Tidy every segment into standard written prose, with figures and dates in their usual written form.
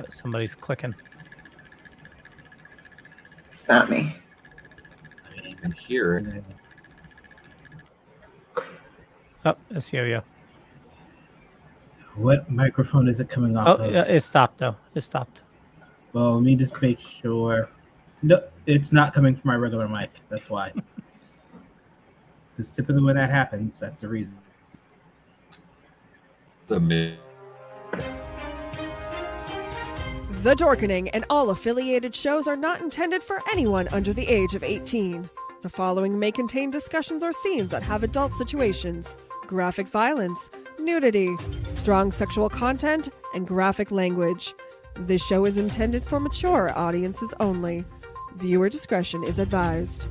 Somebody's clicking. It's not me. I didn't even hear it. Oh, it's Yo-Yo. What microphone is it coming off of? Yeah, it stopped though. It stopped. Well, let me just make sure. No, it's not coming from my regular mic. That's why. Because typically when that happens, that's the reason. The Dorkening and all affiliated shows are not intended for anyone under the age of 18. The following may contain discussions or scenes that have adult situations, graphic violence, nudity, strong sexual content, and graphic language. This show is intended for mature audiences only. Viewer discretion is advised.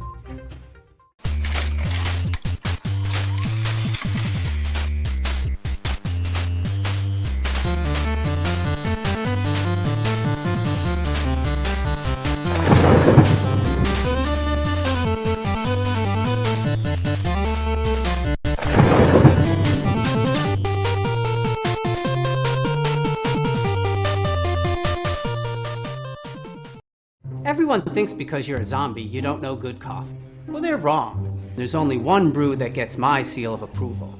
Everyone thinks because you're a zombie, you don't know good coffee. Well, they're wrong. There's only one brew that gets my seal of approval.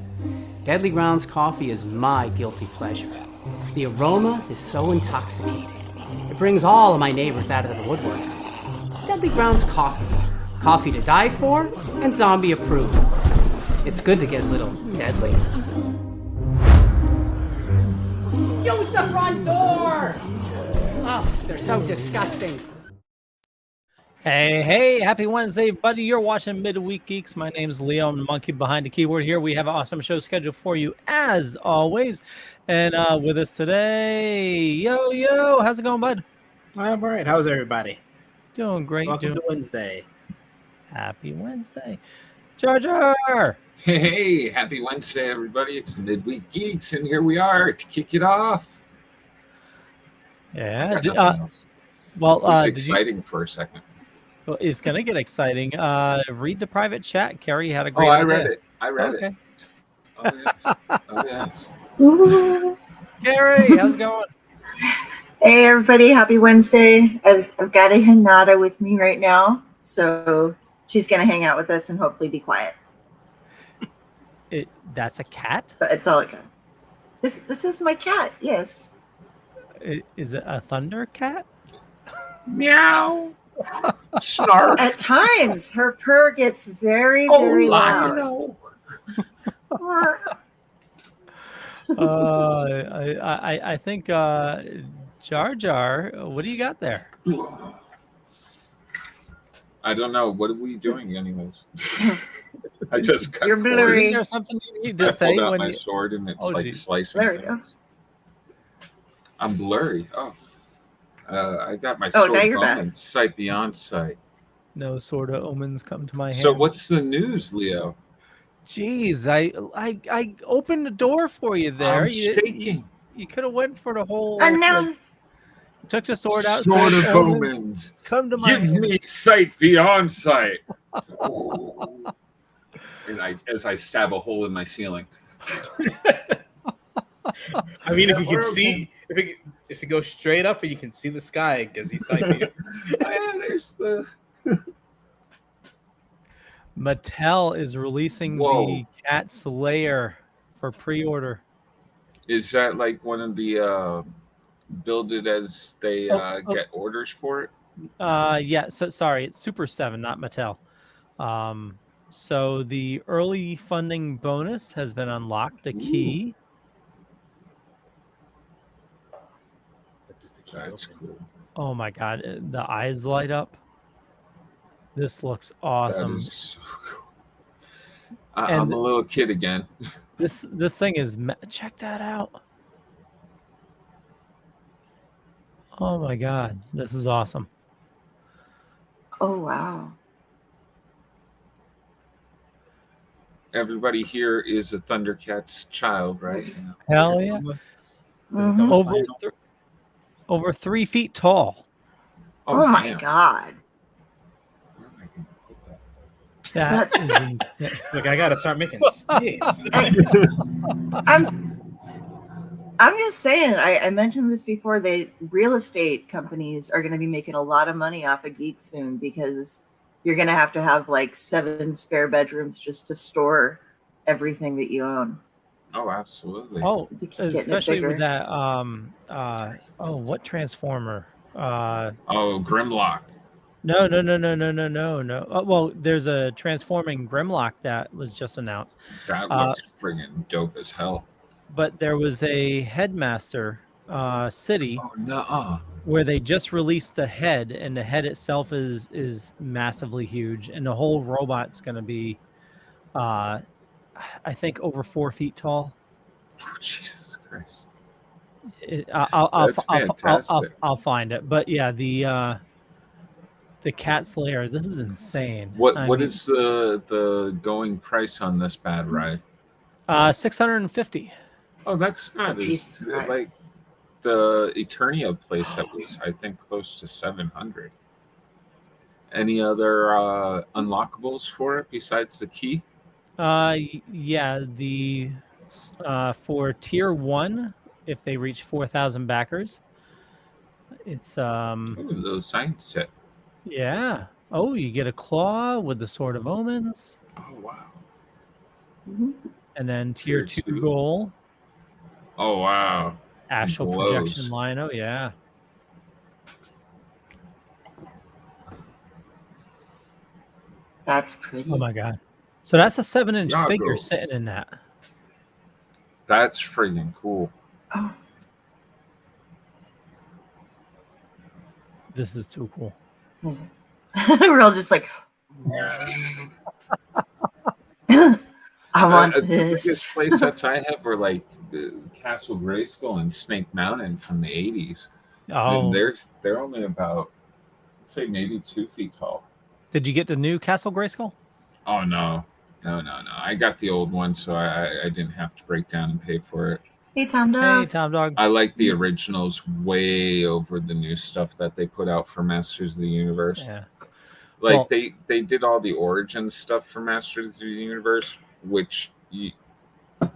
Deadly Grounds coffee is my guilty pleasure. The aroma is so intoxicating. It brings all of my neighbors out of the woodwork. Deadly Grounds coffee. Coffee to die for and zombie approved. It's good to get a little deadly. Use the front door! Oh, they're so disgusting. Hey, happy Wednesday, buddy. You're watching Mid Week Geeks. My name's Leo. I'm the monkey behind the keyboard here. We have an awesome show scheduled for you, as always. And with us today, Yo, how's it going, bud? I'm all right. How's everybody? Doing great. Welcome to Wednesday. Happy Wednesday. Jar Jar. Hey, happy Wednesday, everybody. It's the Mid Week Geeks, and here we are to kick it off. Yeah. It was exciting for a second. Well, it's going to get exciting. Read the private chat. Kari had a great I idea. read it. I read it. Oh, yes. Kari, how's it going? Hey, everybody. Happy Wednesday. I've got a Hinata with me right now, so she's going to hang out with us and hopefully be quiet. That's a cat? That's all I got. This is my cat, yes. Is it a Thundercat? Meow. Snarf. At times, her purr gets very, very loud. I think Jar Jar, what do you got there? I don't know. What are we doing, anyways? I just cut. You're blurry. Is there something you need to say pulled out when my sword and it's geez. slicing. There we go. I'm blurry. Oh. I got my now sword you're back. going. Sight beyond sight. No sort of omens come to my hand? So what's the news, Leo? Jeez, I opened the door for you there. I'm shaking. You could have went for the whole. Announce. Took the sword out. Sword said, of omens. Come to my Give hand. me sight beyond sight. And as I stab a hole in my ceiling. I mean, if you can see, if it goes straight up and you can see the sky, it gives you sight view. Yeah, there's the. Mattel is releasing the Cat Slayer for pre-order. Is that like one of the build it as they get orders for it? Yeah. So sorry, it's Super 7, not Mattel. So the early funding bonus has been unlocked. A key. That's cool. Oh my God, the eyes light up. This looks awesome. That is so cool. I'm a little kid again. This thing is, check that out. Oh my God, this is awesome. Oh, wow. Everybody here is a Thundercats child, right? Hell yeah. Mm-hmm. Over 3 feet tall. Oh my God. Where am I going to put That That's- is insane. Like, I gotta start making space. I'm just saying, I mentioned this before, real estate companies are going to be making a lot of money off of geeks soon because you're going to have like 7 spare bedrooms just to store everything that you own. Oh, absolutely. Oh, They keep getting it especially with bigger. that what transformer? Oh, Grimlock. No. Well, there's a transforming Grimlock that was just announced. That looks friggin' dope as hell. But there was a headmaster city Oh no. where they just released the head, and the head itself is massively huge, and the whole robot's going to be I think over 4 feet tall. Oh, Jesus Christ. I'll find it. But yeah, the Cat Slayer, this is insane. What is the going price on this bad ride? 650. Oh, that's not Jesus Christ. like the Eternia place that was, I think, close to 700. Any other unlockables for it besides the key? Yeah, the for tier 1, if they reach 4,000 backers, it's Ooh, those science set. yeah. Oh, you get a claw with the Sword of Omens, Oh wow. and then tier Tier 2 2. goal, Oh wow. astral glows. projection line. Oh yeah. That's pretty. Oh my god. So that's a 7-inch Yago. figure sitting in that. That's friggin' cool. Oh, This is too cool. we're all just like, I want The this. biggest play sets I have are like the Castle Grayskull and Snake Mountain from the 80s. Oh, And they're only about, I'd say maybe 2 feet tall. did you get the new Castle Grayskull? Oh no. I got the old one, so I didn't have to break down and pay for it. Hey, Tom Hey, Dog. Tom Dog. I like the originals way over the new stuff that they put out for Masters of the Universe. Yeah. Like Well- they did all the origin stuff for Masters of the Universe, which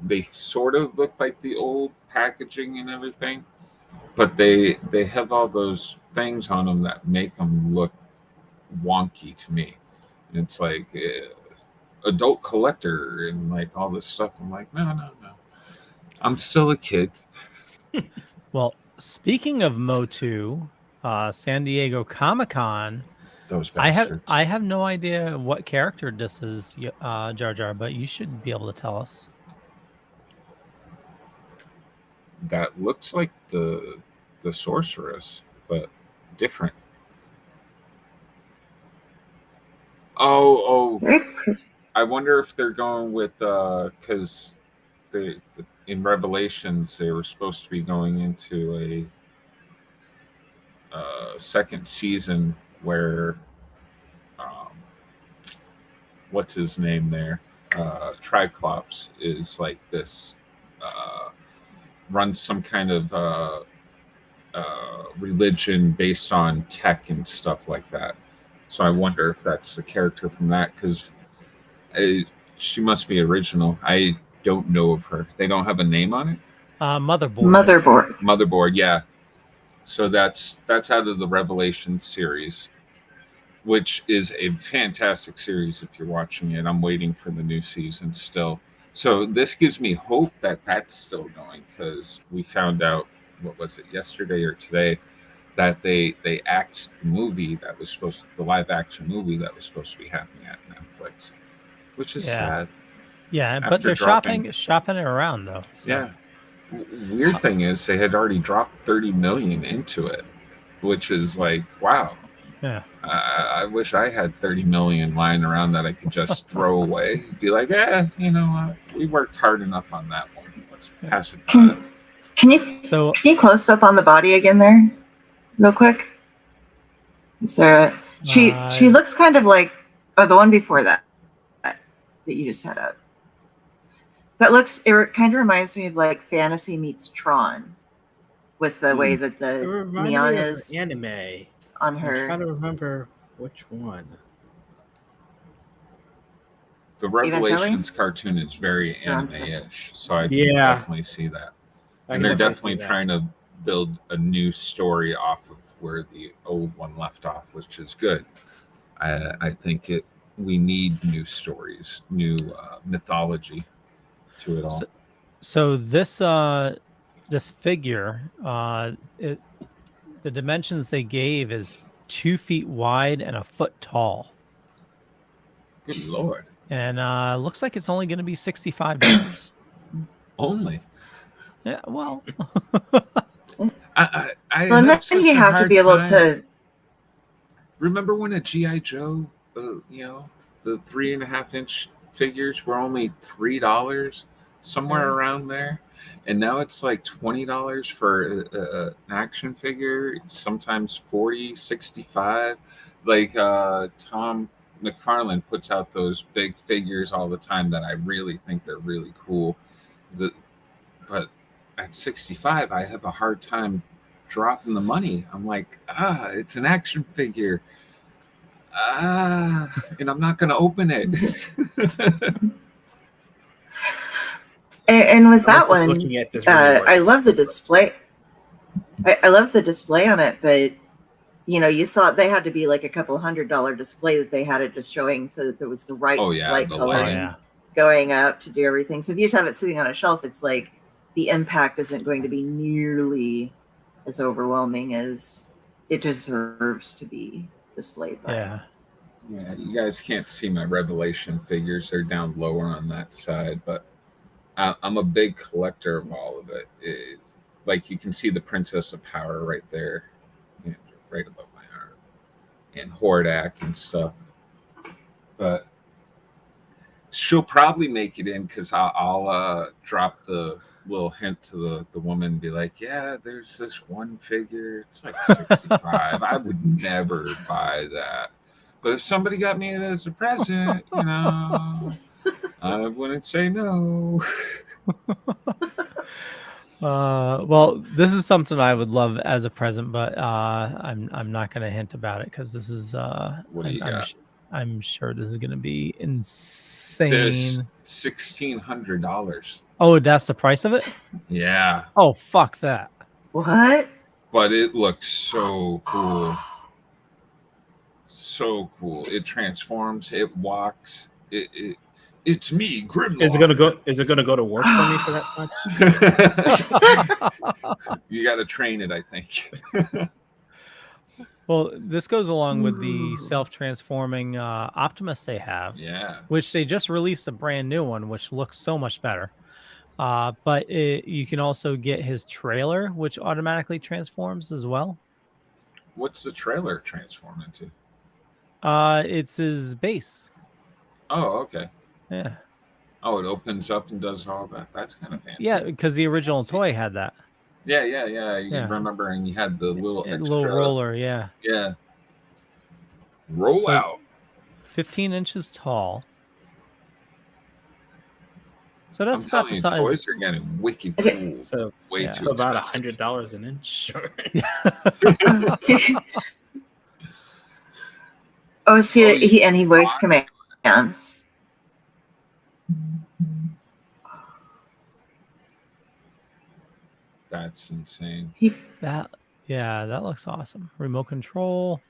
they sort of look like the old packaging and everything, but they have all those things on them that make them look wonky to me. It's like adult collector and like all this stuff. I'm like, no. I'm still a kid. Well, speaking of Motu, San Diego Comic-Con, Those I bastards. have no idea what character this is, Jar Jar, but you should be able to tell us. That looks like the sorceress, but different. Oh, Very pretty. I wonder if they're going with because in Revelations they were supposed to be going into a second season where what's his name there, Triclops is like this, runs some kind of religion based on tech and stuff like that. So I wonder if that's a character from that, because she must be original. I don't know of her. They don't have a name on it. Motherboard. Motherboard, yeah. So that's out of the Revelation series, which is a fantastic series if you're watching it. I'm waiting for the new season still. So this gives me hope that that's still going, because we found out, what was it, yesterday or today, that they axed the movie that was the live action movie that was supposed to be happening at Netflix, which is sad. Yeah, After but they're dropping- shopping it around though. So. Yeah. Weird thing is they had already dropped 30 million into it, which is like, wow. Yeah. I wish I had 30 million lying around that I could just throw away. Be like, you know what? We worked hard enough on that one. Let's pass it by. Can you close up on the body again there, real quick? Sarah, she looks kind of like the one before that you just had up. It kind of reminds me of like Fantasy meets Tron, with the way that the neon is anime on I'm her. trying to remember which one. The Revelations cartoon is very Sounds anime-ish, so I can Yeah. definitely see that. I And can they're see definitely that. trying to build a new story off of where the old one left off, which is good. I think we need new stories, new mythology to it all. So this figure, the dimensions they gave is 2 feet wide and a foot tall, Good Lord. and looks like it's only going to be $65. Only. Yeah, well, I Well, and have then such you a have to hard be able time. to. Remember when a G.I. Joe, the 3.5-inch figures were only $3, somewhere around there, and now it's like $20 for an action figure. Sometimes 40, 65. Like Tom McFarlane puts out those big figures all the time that I really think they're really cool. But at 65, I have a hard time dropping the money. I'm like, it's an action figure. And I'm not going to open it. And with I'm that just one, looking at this I love the display. I love the display on it, but you saw they had to be like a couple $100 display that they had it just showing so that there was the right light the coloring light. going up to do everything. So if you just have it sitting on a shelf, it's like the impact isn't going to be nearly as overwhelming as it deserves to be displayed by. yeah. Yeah, you guys can't see my Revelation figures. They're down lower on that side, but I'm a big collector of all of it. It's like you can see the Princess of Power right there, right above my arm, and Hordak and stuff. But she'll probably make it in because I'll drop the little hint to the woman and be like, yeah, there's this one figure. It's like 65. I would never buy that. But if somebody got me it as a present, I wouldn't say no. Well, this is something I would love as a present, but I'm not going to hint about it because this is What do you got? I'm sure this is going to be This insane. $1,600. Oh, that's the price of it? Yeah, Oh, fuck that. What? but it looks so cool. So cool. It transforms. It walks. It's me, Grimlock. Is it gonna go to work for me for that much? You got to train it, I think. Well, this goes along with the self-transforming Optimus they have, Yeah. which they just released a brand new one, which looks so much better. But you can also get his trailer, which automatically transforms as well. What's the trailer transform into? It's his base. Oh, okay. Yeah. Oh, it opens up and does all that. That's kind of fancy. Yeah, because the original toy had that. Yeah. You remember, and you had the little little roller, yeah. Yeah. Roll So, out. 15 inches tall. So that's I'm about telling the you, size. toys are getting wicked cool. So Way yeah. too so about expensive. $100 an inch. Oh, see, he voice commands. That's insane. That looks awesome. Remote control.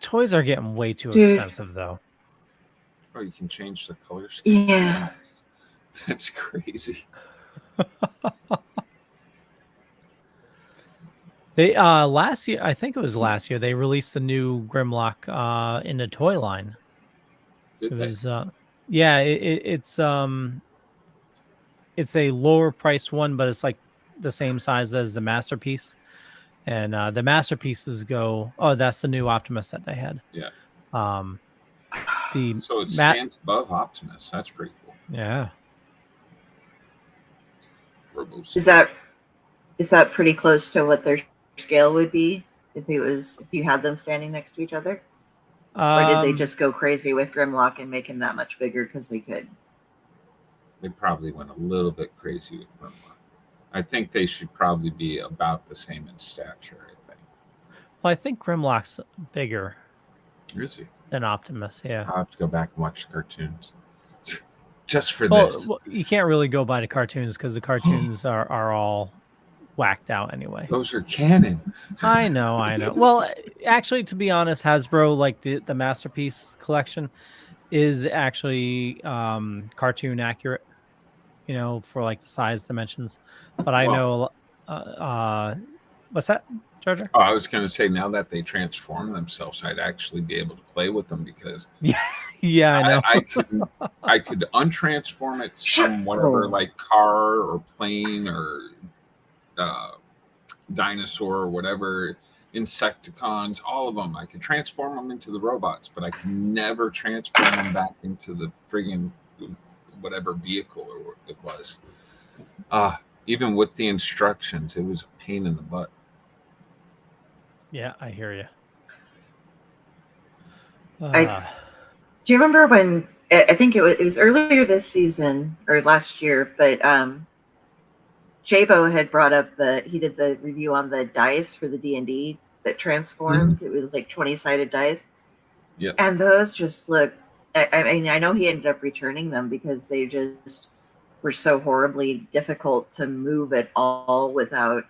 Toys are getting way too expensive, though. Oh, you can change the color scheme. Yeah. That's crazy. They last year, I think it was last year, they released a new Grimlock in the toy line. Did It they? was it's a lower priced one, but it's like the same size as the Masterpiece. And the Masterpieces go, oh, that's the new Optimus that they had. Yeah. So it stands above Optimus. That's pretty cool. Yeah. Robust. Is that pretty close to what their scale would be if you had them standing next to each other? Or did they just go crazy with Grimlock and make him that much bigger because they could? They probably went a little bit crazy with Grimlock. I think they should probably be about the same in stature, I think. Well, I think Grimlock's bigger. Is he? than Optimus. Yeah. I'll have to go back and watch the cartoons just for Well, this. well, you can't really go by the cartoons because the cartoons are all whacked out anyway. Those are canon. I know. Well, actually, to be honest, Hasbro, like the Masterpiece collection, is actually cartoon accurate, for like the size dimensions. But I know, what's that, Jar Jar? Oh, I was going to say, now that they transform themselves, I'd actually be able to play with them because Yeah, I know. I could untransform it from whatever, like car or plane or dinosaur or whatever, Insecticons, all of them. I could transform them into the robots, but I can never transform them back into the friggin' whatever vehicle or it was. Even with the instructions, it was a pain in the butt. Yeah, I hear you. Do you remember when, I think it was earlier this season or last year, but Jabo had brought up he did the review on the dice for the D&D that transformed. It was like 20-sided dice. Yeah. And those just look, I mean, I know he ended up returning them because they just were so horribly difficult to move at all without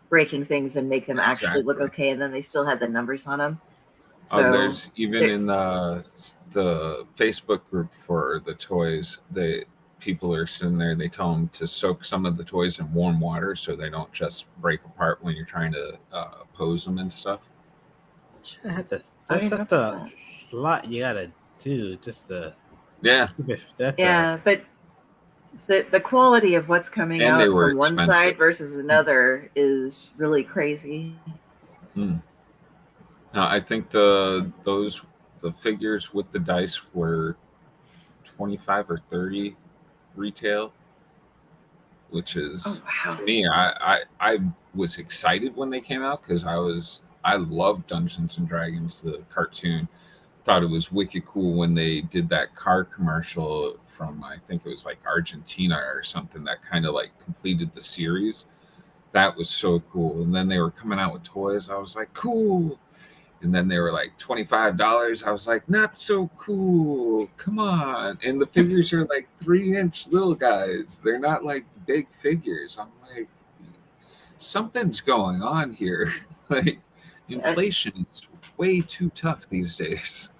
breaking things and make them actually look okay. And then they still had the numbers on them. So there's even in the Facebook group for the toys, people are sitting there, they tell them to soak some of the toys in warm water so they don't just break apart when you're trying to pose them and stuff. That's a lot you gotta do just to. Yeah. But the quality of what's coming out from one side versus another is really crazy. No, I think the figures with the dice were 25 or 30 retail, which is to me, I was excited when they came out because I loved Dungeons and Dragons, the cartoon. Thought it was wicked cool when they did that car commercial from, I think it was like Argentina or something, that kind of like completed the series. That was so cool. And then they were coming out with toys. I was like, cool. And then they were like $25. I was like, not so cool. Come on. And the figures are like 3-inch little guys. They're not like big figures. I'm like, something's going on here. Like, inflation is way too tough these days.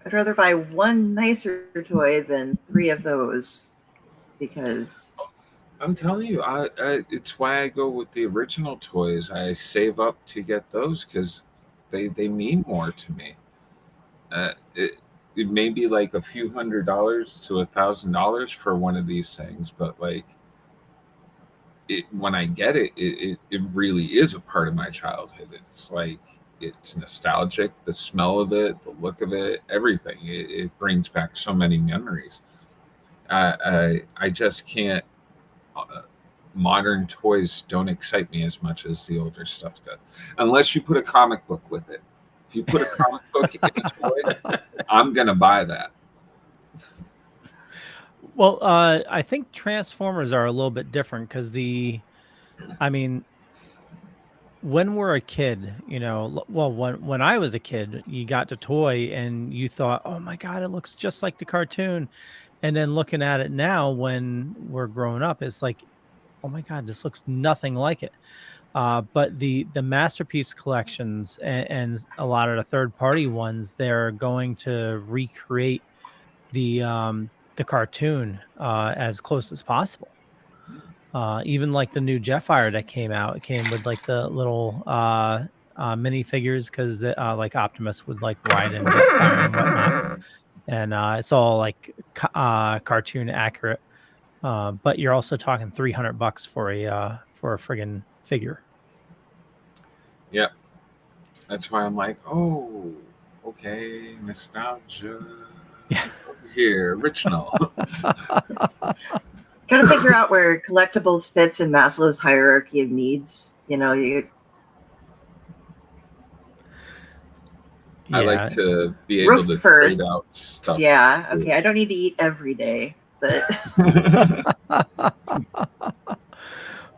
I'd rather buy one nicer toy than 3 of those because I'm telling you, it's why I go with the original toys. I save up to get those because they mean more to me. It may be like a few $100 to $1,000 for one of these things, but like when I get it, it really is a part of my childhood. It's like, it's nostalgic, the smell of it, the look of it, everything. It brings back so many memories. I just can't. Modern toys don't excite me as much as the older stuff does, unless you put a comic book with it. If you put a comic book in a toy, I'm gonna buy that. Well, I think Transformers are a little bit different because when we're a kid, when I was a kid, you got the toy and you thought, oh my God, it looks just like the cartoon. And then looking at it now when we're growing up, it's like, oh my God, this looks nothing like it. But the Masterpiece collections and a lot of the third-party ones, they're going to recreate the cartoon as close as possible. Even like the new Jetfire that came out, it came with like the little mini figures because like Optimus would like ride in Jetfire and whatnot. And it's all like cartoon accurate. But you're also talking $300 for a friggin' figure. Yep. That's why I'm like, oh, okay, nostalgia. Yeah. Over here, original. Gotta figure out where collectibles fits in Maslow's hierarchy of needs. I like to be able to trade out stuff. Yeah, okay. I don't need to eat every day, but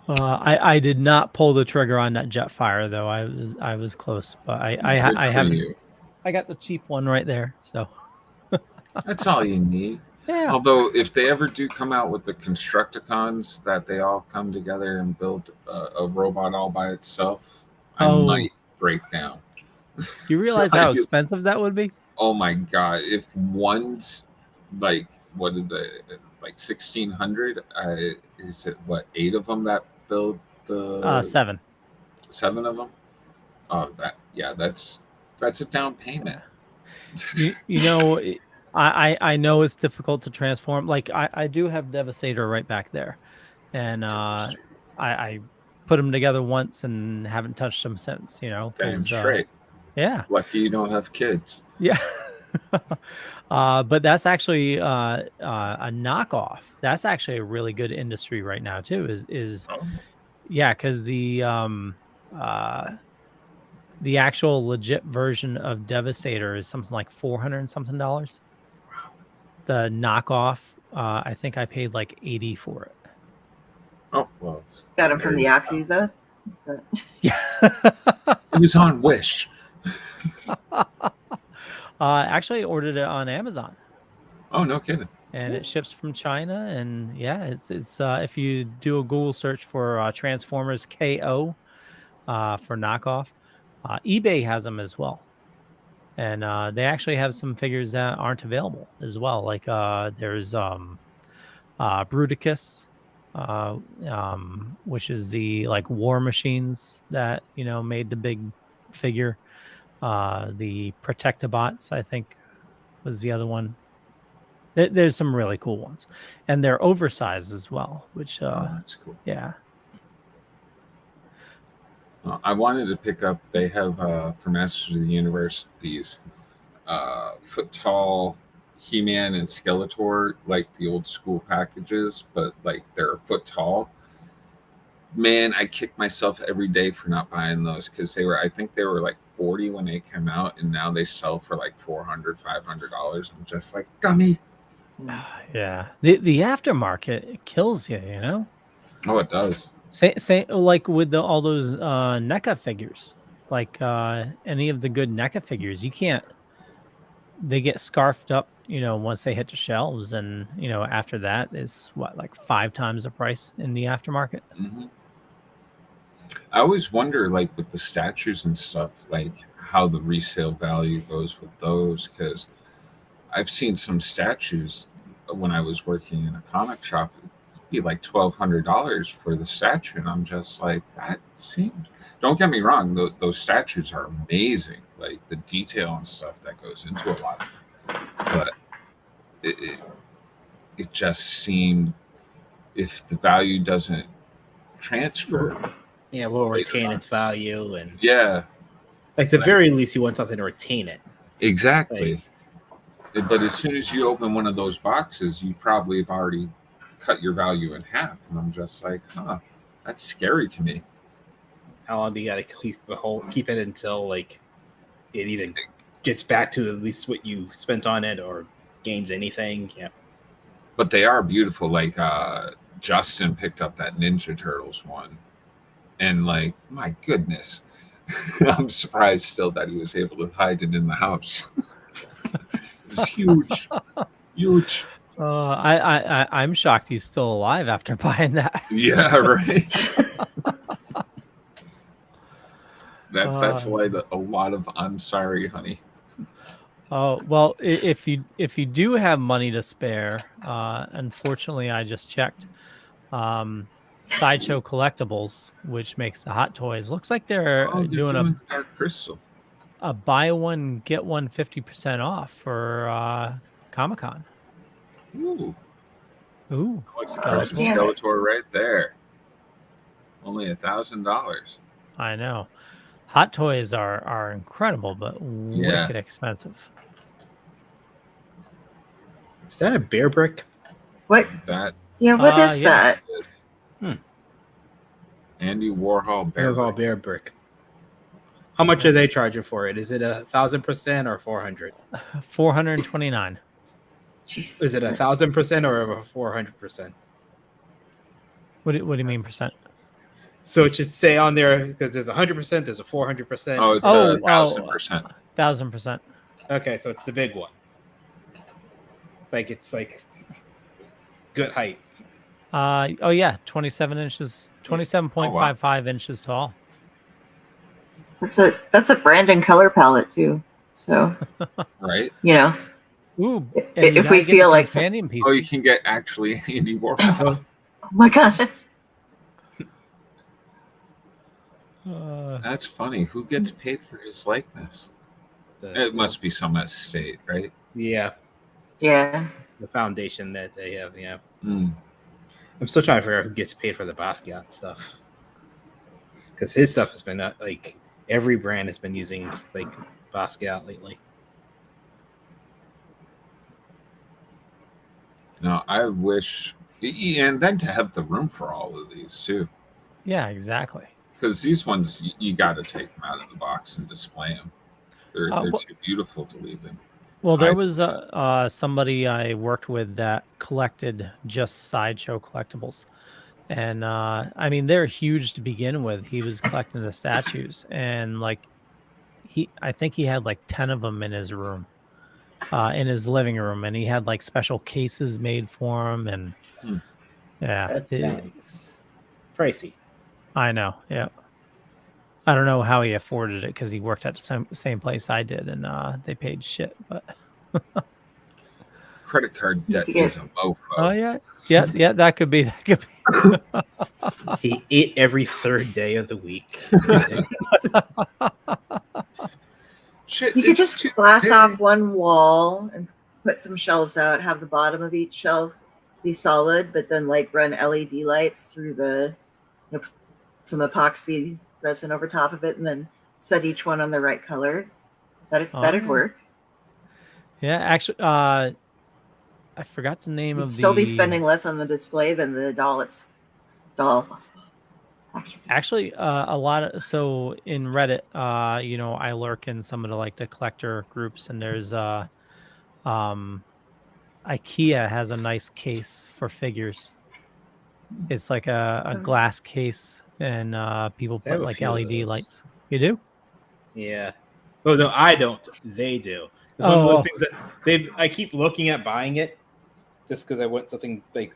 I did not pull the trigger on that Jetfire though. I was close, but I haven't. I got the cheap one right there. So That's all you need. yeah. Although, if they ever do come out with the Constructicons that they all come together and build a robot all by itself, I might break down. You realize how expensive that would be? Oh my god! If one's like, what did they like 1,600? Is it what 8 of them that build the 7? 7 of them? Oh, that's a down payment. You know, I know it's difficult to transform. Like I do have Devastator right back there, and I put them together once and haven't touched them since. You know, Damn straight. Yeah. Lucky you don't have kids. Yeah. But that's actually a knockoff. That's actually a really good industry right now too. Yeah, because the actual legit version of Devastator is something like $400 and something. Wow. The knockoff, I think I paid like $80 for it. Oh well. Got him from the Yakuza. Yeah. It was on Wish. Actually, I ordered it on Amazon. Oh, no kidding. And it ships from China, and yeah, it's if you do a Google search for Transformers KO for knockoff, eBay has them as well, and they actually have some figures that aren't available as well. Like there's Bruticus, which is the like War Machines that made the big figure. The Protectobots, I think, was the other one. There's some really cool ones, and they're oversized as well, which that's cool. Yeah. I wanted to pick up. They have for Masters of the Universe these foot tall He-Man and Skeletor, like the old school packages, but like they're a foot tall. Man, I kick myself every day for not buying those because I think they were like $40 when they came out, and now they sell for like $400, $500. I'm just like, gummy. Yeah, the aftermarket kills you, Oh, it does. Say like with all those NECA figures, like any of the good NECA figures, you can't. They get scarfed up, once they hit the shelves, and after that is like 5 times the price in the aftermarket. Mm-hmm. I always wonder, like with the statues and stuff, like how the resale value goes with those, because I've seen some statues when I was working in a comic shop. It'd be like $1,200 for the statue, and I'm just like, that seems. Don't get me wrong; those statues are amazing, like the detail and stuff that goes into a lot of them. But it just seemed, if the value doesn't transfer. Yeah, will retain its value, and yeah, like the very least, you want something to retain it. Exactly. But as soon as you open one of those boxes, you probably have already cut your value in half, and I'm just like, that's scary to me. How long do you got to keep it until like it either gets back to at least what you spent on it or gains anything? Yeah. But they are beautiful. Like Justin picked up that Ninja Turtles one. And like, my goodness, I'm surprised still that he was able to hide it in the house. It was huge, huge. I'm shocked he's still alive after buying that. Yeah, right. That's why a lot of "I'm sorry, honey." Oh well, if you do have money to spare, unfortunately, I just checked. Sideshow Collectibles, which makes the Hot Toys, looks like they're doing a Dark Crystal, a buy one get one 50% off for Comic-Con. Ooh, Skeletor right there. Only $1,000. I know. Hot Toys are incredible, but wicked expensive. Is that a bear brick? What? That? Yeah, what is that? Andy Warhol bear brick. How much are they charging for it? Is it 1,000% or 400? 429. Jesus. Is it 1,000% or 400%? What do you mean percent? So it should say on there because there's 100%, there's a 400%. Oh, it's 1,000%. 1,000%. Okay, so it's the big one. Like it's like good height. Oh yeah, 27 inches, 27.55 inches tall. That's a brand and color palette too. So Right? you know, Ooh, and you if we gotta get feel the like companion pieces. Oh, you can get actually Andy Warhol. oh my god, That's funny. Who gets paid for his likeness? It must be some estate, right? Yeah, yeah. the foundation that they have. Yeah, Mm. I'm still trying to figure out who gets paid for the Basquiat stuff, because his stuff has been like every brand has been using like Basquiat lately. No, I wish, and then to have the room for all of these too, Yeah, exactly. because these ones you got to take them out of the box and display them. They're too beautiful to leave in. Well, there was somebody I worked with that collected just sideshow collectibles. And I mean, they're huge to begin with. He was collecting the statues, and like I think he had like 10 of them in his room, in his living room, and he had like special cases made for him. And yeah, That sounds pricey. I know. Yeah. I don't know how he afforded it because he worked at the same place I did, and they paid shit. But Credit card debt is a mofo. oh yeah, that could be. He ate every third day of the week. Shit, You could just glass big. off one wall and put some shelves out. Have the bottom of each shelf be solid, but then like run LED lights through some epoxy resin over top of it, and then set each one on the right color. That'd work. Yeah, actually, I forgot the name You'd of still be spending less on the display than the doll. Actually, a lot of in Reddit, I lurk in some of the collector groups, and there's IKEA has a nice case for figures. It's like a glass case, and people put like LED lights. You do? Yeah. Oh no, I don't. They do. It's one of those things that I keep looking at buying it, just because I want something like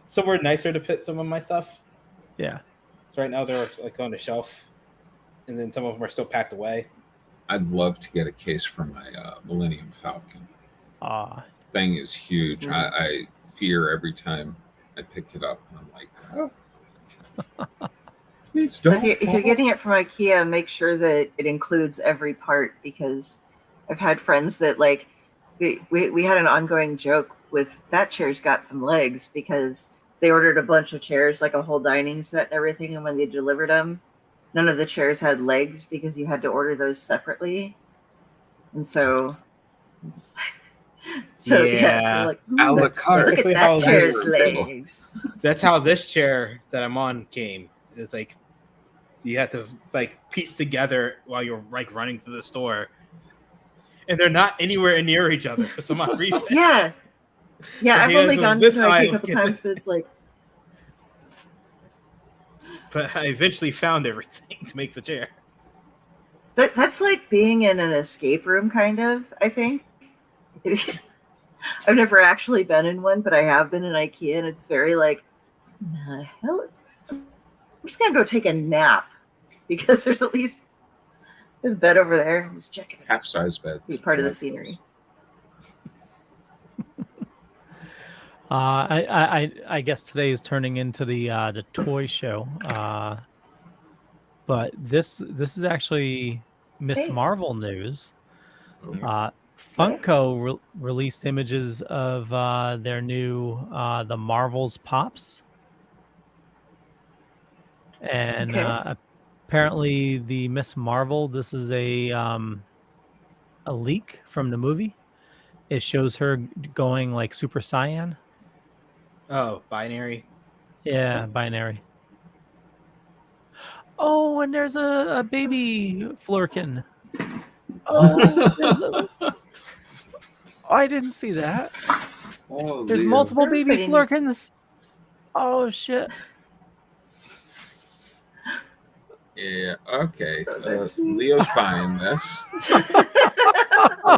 somewhere nicer to put some of my stuff. Yeah. So right now they're like on the shelf, and then some of them are still packed away. I'd love to get a case for my Millennium Falcon. Thing is huge. I fear every time I pick it up, and I'm like, oh. Please don't. If you're getting it from IKEA, make sure that it includes every part, because I've had friends that we had an ongoing joke with that chair's got some legs, because they ordered a bunch of chairs, like a whole dining set and everything, and when they delivered them, none of the chairs had legs because you had to order those separately. And so so like, a la carte. look at that chair's legs. That's how this chair that I'm on came. It's like you have to piece together while you're running through the store, and they're not anywhere near each other for some odd reason. Yeah, I've only gone to IKEA a couple times, but it's like. But I eventually found everything to make the chair. That's like being in an escape room, kind of, I think. I've never actually been in one, but I have been in IKEA, and it's very like, the hell? I'm just going to go take a nap, because there's a bed over there. Just check it out. Half-size bed. Be part of the scenery. I guess today is turning into the toy show, but this is actually Miss Marvel news. Funko released images of their new the Marvel's Pops, and apparently the Miss Marvel. This is a leak from the movie. It shows her going like Super Saiyan. Oh, binary. Yeah, binary. Oh, and there's a baby Flurkin. Oh, I didn't see that. Oh, there's multiple baby Flurkins. Oh shit. Yeah. Okay. So they're cute. Leo's buying this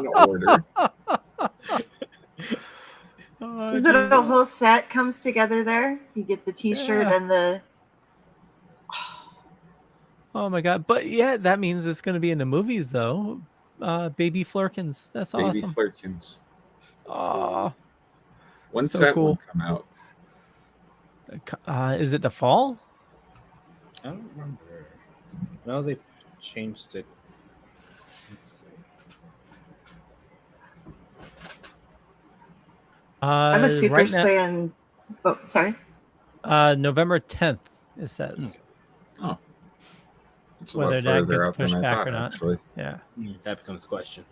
in order. Oh, Is it a Jesus. whole set comes together there? You get the T-shirt Yeah. and the. Oh my god! But yeah, that means it's going to be in the movies, though. Baby Flurkins. That's Baby awesome. Flurkins. Oh, When's so that cool. one come out? Is it the fall? I don't remember. No, they changed it. Let's see. I'm a Super right now, Saiyan. Oh, sorry. November 10th. It says Oh, it's a whether lot that further gets out than pushed I back thought, or not. actually. Yeah, That becomes a question.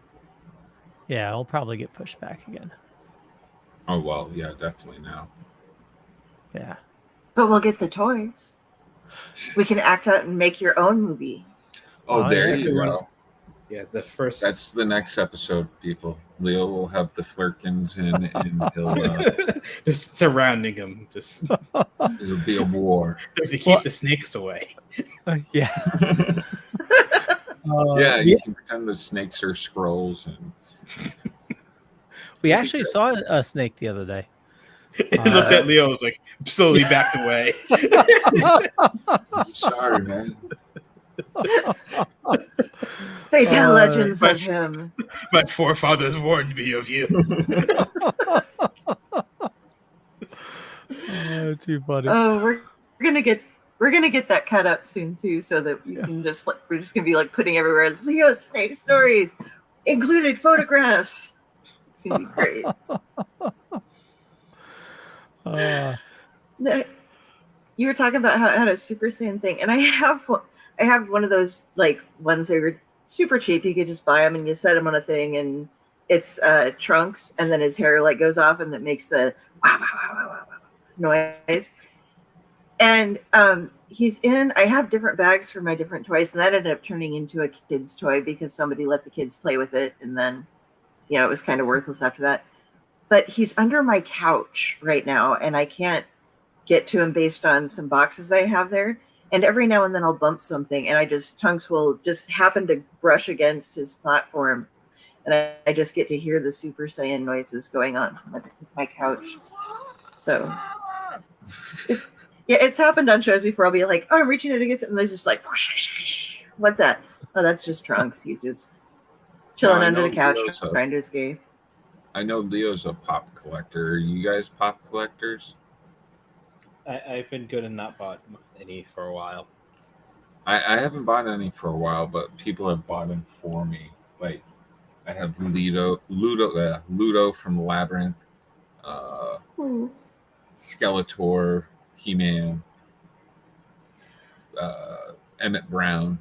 yeah, it'll probably get pushed back again. Oh well, yeah, definitely now. Yeah. But we'll get the toys. We can act out and make your own movie. Oh, Oh, there yeah. you go. Yeah, the first. That's the next episode, people. Leo will have the Flurkins and he'll just surrounding him. Just it'll be a war. to keep Well- the snakes away. Yeah. Yeah, you can pretend the snakes are scrolls and We actually saw a snake the other day. He looked at Leo, was like slowly backed away. sorry, man. They tell Uh, legends but- of him. My forefathers warned me of you. Oh, too funny. Oh, we're gonna get that cut up soon too, so that we can just like we're just gonna be like putting everywhere Leo's snake stories, included photographs. It's gonna be great. No, you were talking about how a Super Saiyan thing, and I have one of those like ones that are super cheap. You could just buy them and you set them on a thing, and it's Trunks, and then his hair like goes off, and that makes the wow, wow, wow, wow, wow, wow noise. And he's in. I have different bags for my different toys, and that ended up turning into a kid's toy because somebody let the kids play with it, and then it was kind of worthless after that. But he's under my couch right now, and I can't get to him based on some boxes I have there. And every now and then I'll bump something, and Trunks will just happen to brush against his platform, and I just get to hear the Super Saiyan noises going on with my couch. So it's happened on shows before. I'll be like, oh, I'm reaching out against it, and they're just like, what's that? Oh, that's just Trunks. He's just chilling under the couch, trying to escape. I know Leo's a pop collector. Are you guys pop collectors? I've been good and not bought any for a while. I haven't bought any for a while, but people have bought them for me. Like I have Ludo from Labyrinth, Skeletor, He-Man, Emmett Brown,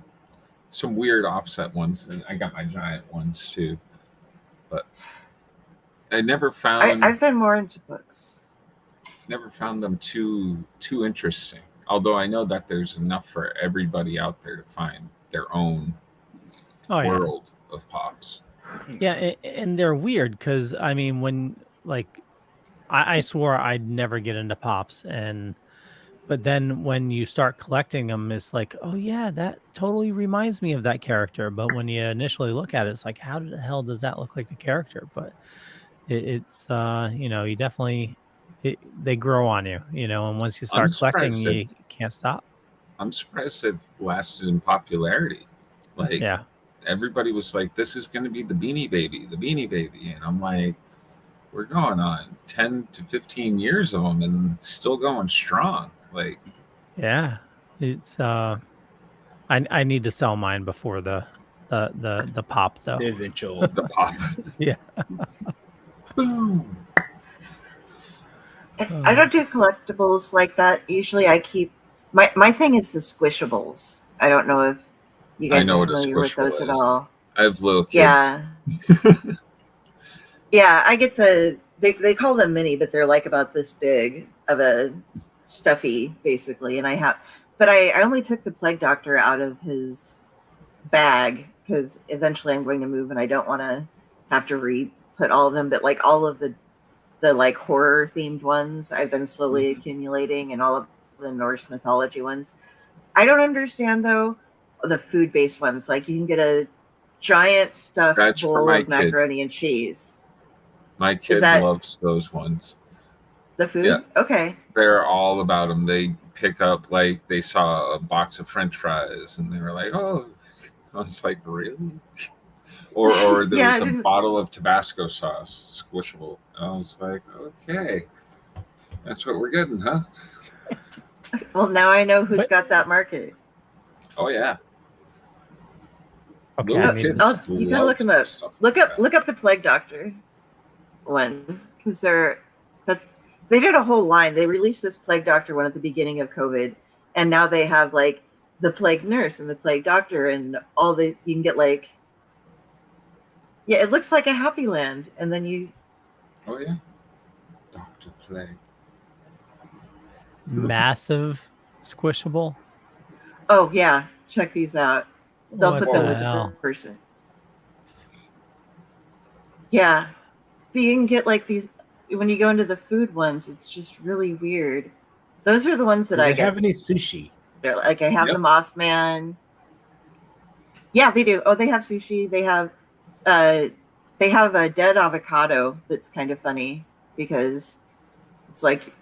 some weird offset ones, and I got my giant ones too. But I never found. I've been more into books. Never found them too interesting. Although I know that there's enough for everybody out there to find their own world of pops. Yeah, and they're weird because I mean, when like I swore I'd never get into pops, but then when you start collecting them, it's like, oh yeah, that totally reminds me of that character. But when you initially look at it, it's like, how the hell does that look like the character? But it's you definitely. They grow on you, and once you start collecting, you can't stop. I'm surprised they've lasted in popularity. Like, yeah, everybody was like, "This is going to be the Beanie Baby," and I'm like, "We're going on 10 to 15 years of them, and still going strong." Like, yeah, it's I need to sell mine before the pop though. The eventual the pop. Yeah. Boom. I don't do collectibles like that. Usually I keep my thing is the squishables. I don't know if you guys are familiar with those at all. I have little kids. Yeah. Yeah, I get they call them mini, but they're like about this big of a stuffy basically. And I only took the Plague Doctor out of his bag because eventually I'm going to move and I don't want to have to re-put all of them, but like all of the like horror themed ones I've been slowly accumulating, and all of the Norse mythology ones. I don't understand though the food-based ones. Like you can get a giant stuffed That's for bowl my of kid. macaroni and cheese. My kid that- loves those ones. The food? Yeah. Okay. They're all about them. They pick up, like, they saw a box of French fries and they were like, oh. I was like, really? Or there Yeah, was I a didn't- bottle of Tabasco sauce, squishable. I was like, okay. That's what we're getting, huh? Well, now I know who's But- got that market. Oh, yeah. Okay, Little I need kids to- you gotta look love them up. stuff Look like up the Plague Doctor one, because they did a whole line. They released this Plague Doctor one at the beginning of COVID, and now they have like the Plague Nurse and the Plague Doctor and all the you can get like it looks like a Happy Land, and then you that. Oh, yeah. Dr. Plague. massive squishable. oh yeah, check these out. They'll What put them the with hell? the person. Yeah, but you can get like these when you go into the food ones. It's just really weird. Those are the ones that Do I they get. have any sushi? They're like I have Yep. the Mothman. Yeah, they do. Oh, they have sushi. They have a dead avocado that's kind of funny because it's like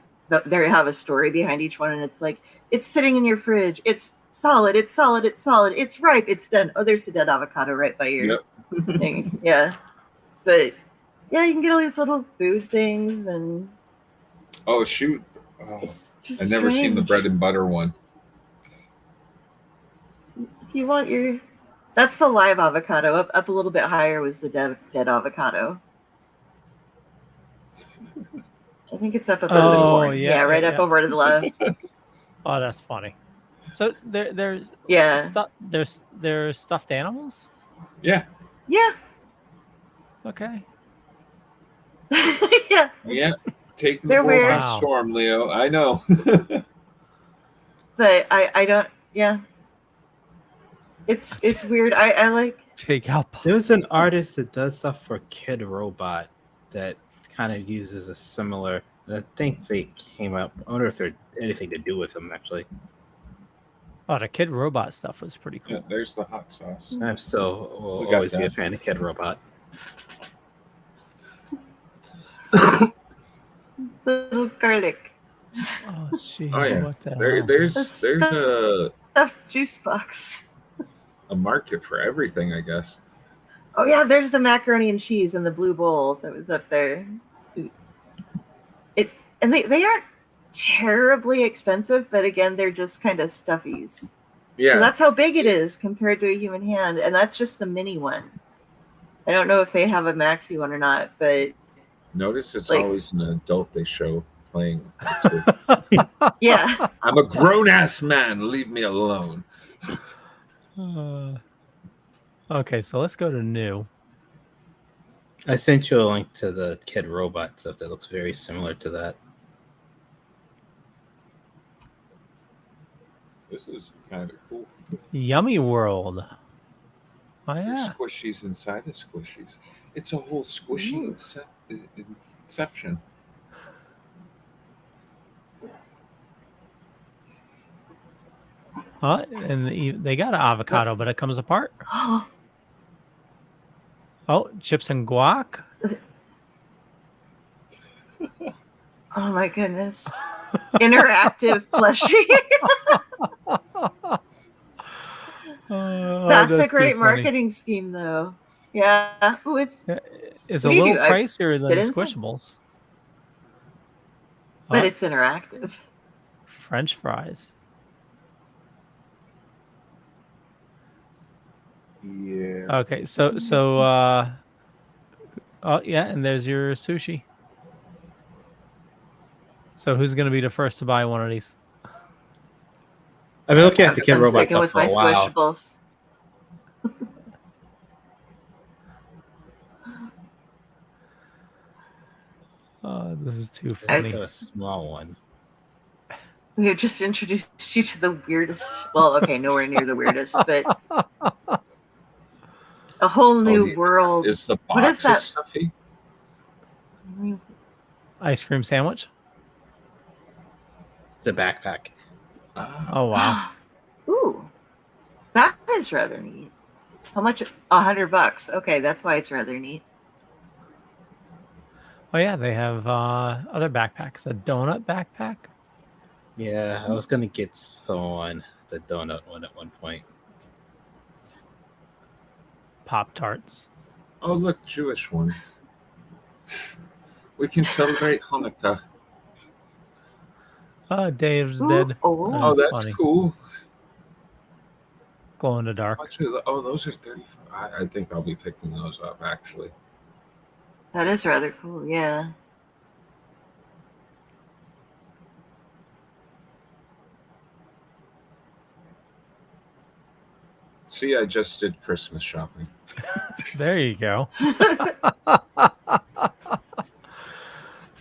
they have a story behind each one, and it's like it's sitting in your fridge. It's solid. It's solid. It's solid. It's ripe. It's done. Oh, there's the dead avocado right by your Yep. thing. Yeah, but yeah, you can get all these little food things, and Oh, shoot. Oh, it's just I've never seen the strange. bread and butter one. If you want that's the live avocado. Up a little bit higher was the dead avocado. I think it's up over the Oh, corn. yeah, Right yeah, up yeah. over to the left. Oh, that's funny. So there's Yeah. there's stuffed animals. Yeah. Yeah. Okay. Yeah. Yeah. Taking They're the world weird. by Wow. storm, Leo. I know. But I don't yeah. It's weird. I like Take out. There's an artist that does stuff for Kid Robot that kind of uses a similar. I think they came up. I wonder if they're anything to do with them actually. Oh, the Kid Robot stuff was pretty cool. Yeah, there's the hot sauce. I'm still We will got always be a that. fan of Kid Robot. little garlic. Oh, jeez. Oh, yeah. What the There, hell? there's That's a Stuffed juice box. market for everything, I guess. Oh yeah, there's the macaroni and cheese in the blue bowl that was up there. And they aren't terribly expensive, but again, they're just kind of stuffies. Yeah. So that's how big it is compared to a human hand, and that's just the mini one. I don't know if they have a maxi one or not, but Notice it's like- always an adult they show playing. yeah. I'm a grown ass man. Leave me alone. Okay, so let's go to new. I sent you a link to the Kid Robot stuff that looks very similar to that. This is kind of cool. Yummy World. Oh yeah. There's squishies inside of squishies. It's a whole squishy inception. Oh, and they got an avocado, but it comes apart. Oh, chips and guac. Oh my goodness. Interactive plushie. Oh, That's a too great funny. marketing scheme though. Yeah. Oh, it's It's What a do you little do? pricier than fit the inside? Squishables. but Oh, it's interactive. French fries. Yeah. Okay, so oh yeah, and there's your sushi. So who's gonna be the first to buy one of these? I've been looking at the Kid I'm Robot sticking stuff with for my a while. squishables. Oh, this is too I funny. have a small one. We have just introduced you to the weirdest. Well, okay, nowhere near the weirdest, but a whole new yeah. world. Is the What is box that? stuffy? Ice cream sandwich. It's a backpack. Ah, Oh wow. Ooh, that is rather neat. How much? $100. Okay, that's why it's rather neat. Oh yeah, they have other backpacks. A donut backpack. Yeah, I was gonna get someone the donut one at one point. Pop-Tarts. Oh, look, Jewish ones. We can celebrate Hanukkah. Dave's Ooh, dead. oh. Oh, that's funny. cool. Glow in the dark. Oh, those are 35. I think I'll be picking those up, actually. That is rather cool, yeah. See, I just did Christmas shopping. There you go.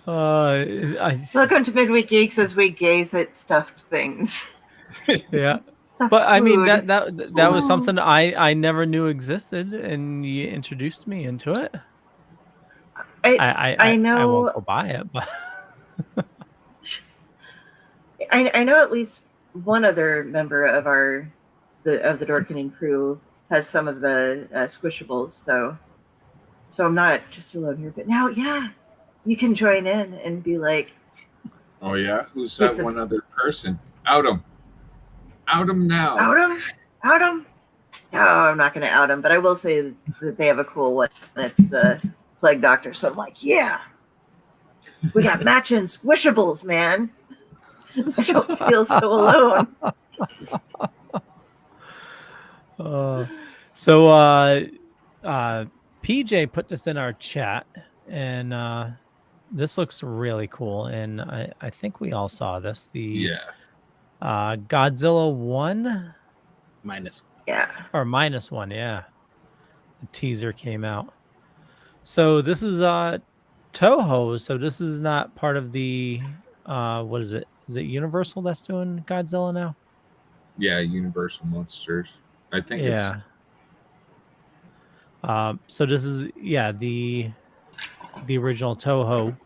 Welcome to Mid Week Geeks as we gaze at stuffed things. Yeah. Stuffed But I mean food. that was something I never knew existed, and you introduced me into it. I know. I won't go buy it, but I know at least one other member of the Dorkening crew has some of the squishables, so I'm not just alone here. But now, yeah, you can join in and be like, Oh, yeah? Who's Get that the- one other person? Out him. Out him now. out him, out him. No, I'm not going to out him, but I will say that they have a cool one. It's the Plague Doctor. So I'm like, yeah, we got matching squishables, man. I don't feel so alone. PJ put this in our chat, and this looks really cool. And I think we all saw this. The Godzilla 1 Minus. Yeah. or -1, yeah. The teaser came out. So this is Toho. So this is not part of the what is it? Is it Universal that's doing Godzilla now? Yeah, Universal Monsters. I think Yeah. So this is the original Toho.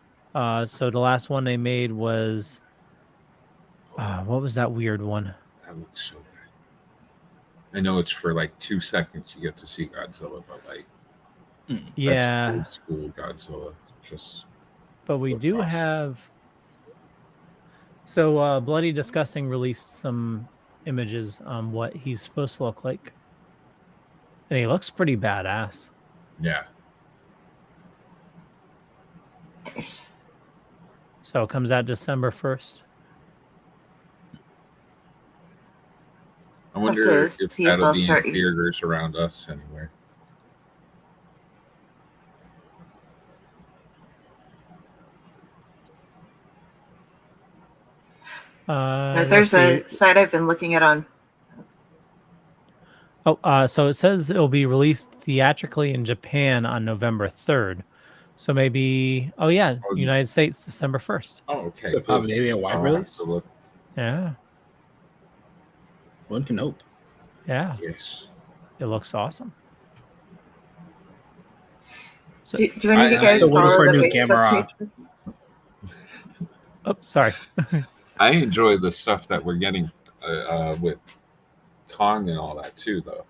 So the last one they made was what was that weird one? That looks so good. I know it's for like 2 seconds you get to see Godzilla, but like Yeah. that's old school Godzilla. Just But we looks do awesome. have. So Bloody Disgusting released some images on what he's supposed to look like, and he looks pretty badass. Yeah. Nice. So it comes out December 1st. I wonder Okay, if see if that'll they'll be in start- theaters around us anyway. There's let's a see. site I've been looking at on. So it says it'll be released theatrically in Japan on November 3rd. So maybe, United States, December 1st. Oh, okay. So probably maybe a wide I'll have release. to look. Yeah. One can hope. Yeah. Yes. It looks awesome. So, Do any of you I- guys so waiting follow for a the new Facebook camera. page? oh, sorry. I enjoy the stuff that we're getting with Kong and all that too, though.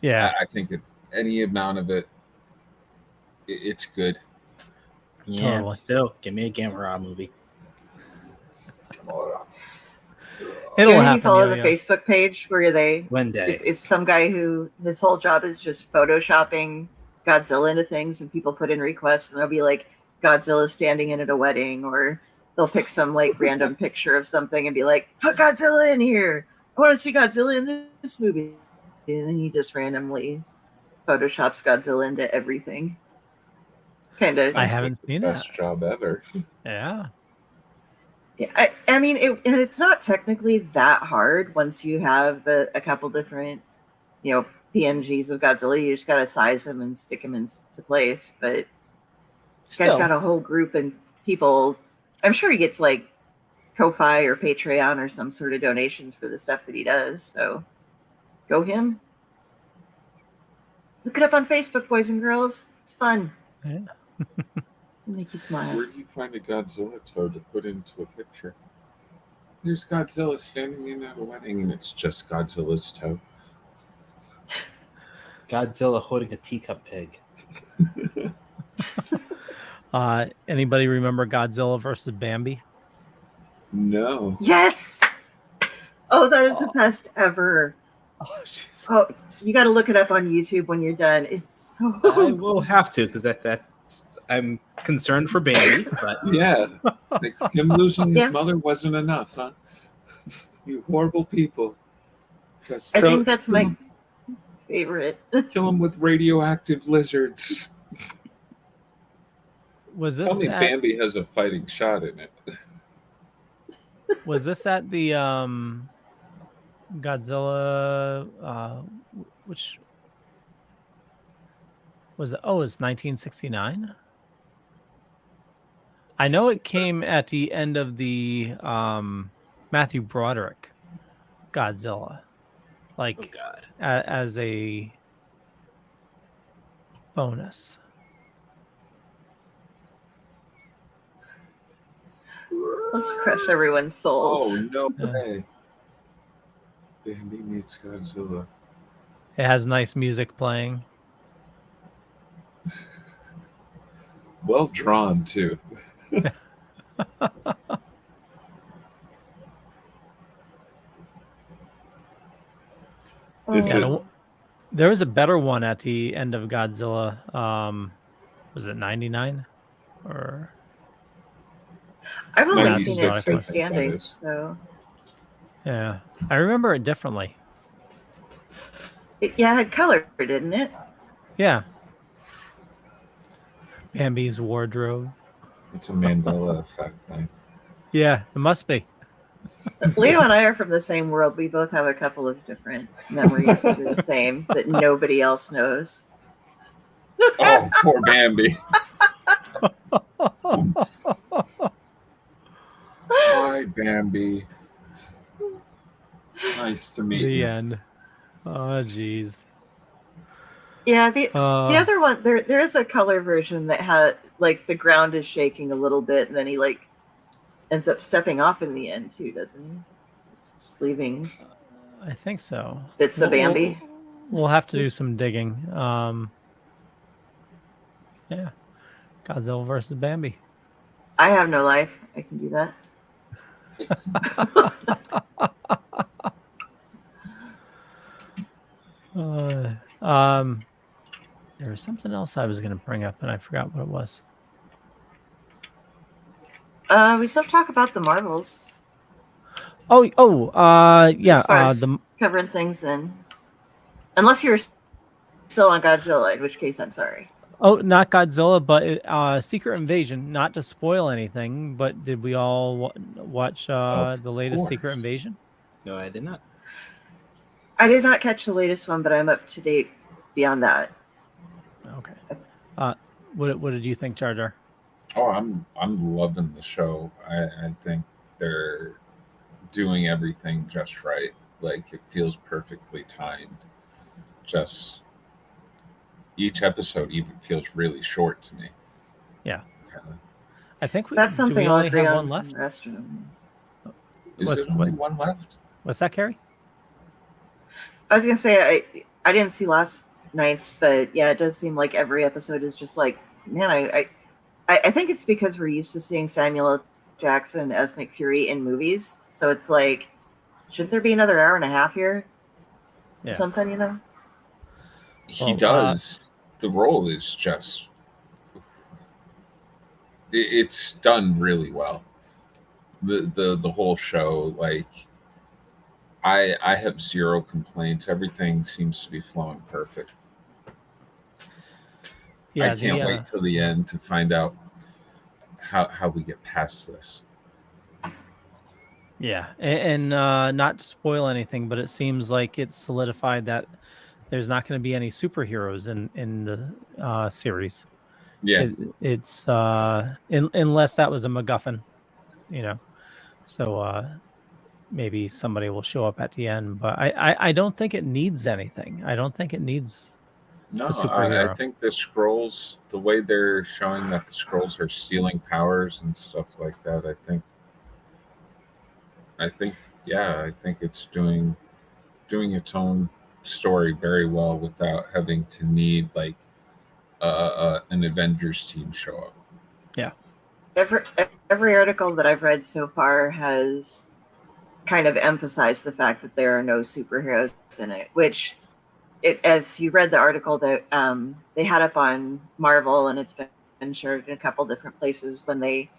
Yeah. I think it's any amount of it's good. Yeah, Totally. still give me a Gamera movie. It'll Do any of you happen. follow yeah, the Facebook page where they? One day. It's some guy who his whole job is just photoshopping Godzilla into things, and people put in requests, and they'll be like Godzilla standing in at a wedding, or they'll pick some like random picture of something and be like, "Put Godzilla in here. I want to see Godzilla in this movie," and then he just randomly photoshops Godzilla into everything. Kind of. I haven't seen that. Best job ever. Yeah. Yeah, I mean, and it's not technically that hard once you have a couple different, PNGs of Godzilla. You just gotta size them and stick them into place. But this guy's Still. got a whole group and people. I'm sure he gets like Ko-fi or Patreon or some sort of donations for the stuff that he does. So go him. Look it up on Facebook, boys and girls. It's fun. Yeah. It'll make you smile. Where do you find a Godzilla toe to put into a picture? There's Godzilla standing in at a wedding, and it's just Godzilla's toe. Godzilla holding a teacup pig. Anybody remember Godzilla versus Bambi? No. Yes. Oh, that is the best ever. Oh, jeez. Oh, you got to look it up on YouTube when you're done. It's so. I will have to because that I'm concerned for Bambi, but Yeah. Like, him losing Yeah. his mother wasn't enough, huh? You horrible people. Just I think that's my favorite. kill him with radioactive lizards. Was this Tell me at, Bambi has a fighting shot in it. was this at the Godzilla? Which was it? Oh, it's 1969. I know it came at the end of the Matthew Broderick Godzilla, like God. as a bonus. Let's crush everyone's souls. Oh, no Yeah. way. Bambi meets Godzilla. It has nice music playing. Well drawn, too. Is Yeah, it- there was a better one at the end of Godzilla. Was it 99 or? I've only Yeah, seen that's it what I think that freestanding, is. so Yeah, I remember it differently. it had color, didn't it? Yeah. Bambi's wardrobe. It's a Mandela effect thing. Yeah, it must be. Leo and I are from the same world. We both have a couple of different memories that are the same that nobody else knows. Oh, poor Bambi. Hi, Bambi. Nice to meet The you. end. Oh, jeez. Yeah, the Uh, other one there is a color version that had like the ground is shaking a little bit, and then he like ends up stepping off in the end too, doesn't he? Just leaving I think so. bits of We'll- Bambi. We'll have to do some digging. Yeah. Godzilla versus Bambi. I have no life. I can do that. There was something else I was going to bring up, and I forgot what it was. We still have to talk about the Marvels. Yeah. As far as covering things in, unless you're still on Godzilla, in which case I'm sorry. Not Godzilla, but Secret Invasion. Not to spoil anything, but did we all watch the latest course. Secret Invasion? No, I did not. I did not catch the latest one, but I'm up to date beyond that. Okay. What did you think, Jar Jar? Oh, I'm loving the show. I think they're doing everything just right. Like, it feels perfectly timed. Just each episode even feels really short to me. Yeah. Kinda. I think That's do we something I'll only agree have on one from left. the rest of them. Is there only one left? What's that, Kari? I was gonna say I didn't see last night's, but yeah, it does seem like every episode is just like, man, I think it's because we're used to seeing Samuel L. Jackson as Nick Fury in movies, so it's like, shouldn't there be another hour and a half here? Yeah. Something, you know. He Well, does. The role is just it's done really well. The whole show, like, I have zero complaints. Everything seems to be flowing perfect. Yeah. I can't wait till the end to find out how we get past this. Yeah, and not to spoil anything, but it seems like it's solidified that there's not going to be any superheroes in the series. Yeah. It's unless that was a MacGuffin, you know. So maybe somebody will show up at the end, but I don't think it needs anything. I don't think it needs No, a superhero. I think the Skrulls, the way they're showing that the Skrulls are stealing powers and stuff like that, I think it's doing its own story very well without having to need like an Avengers team show up. Every article that I've read so far has kind of emphasized the fact that there are no superheroes in it, which as you read the article that they had up on Marvel, and it's been shared in a couple different places when they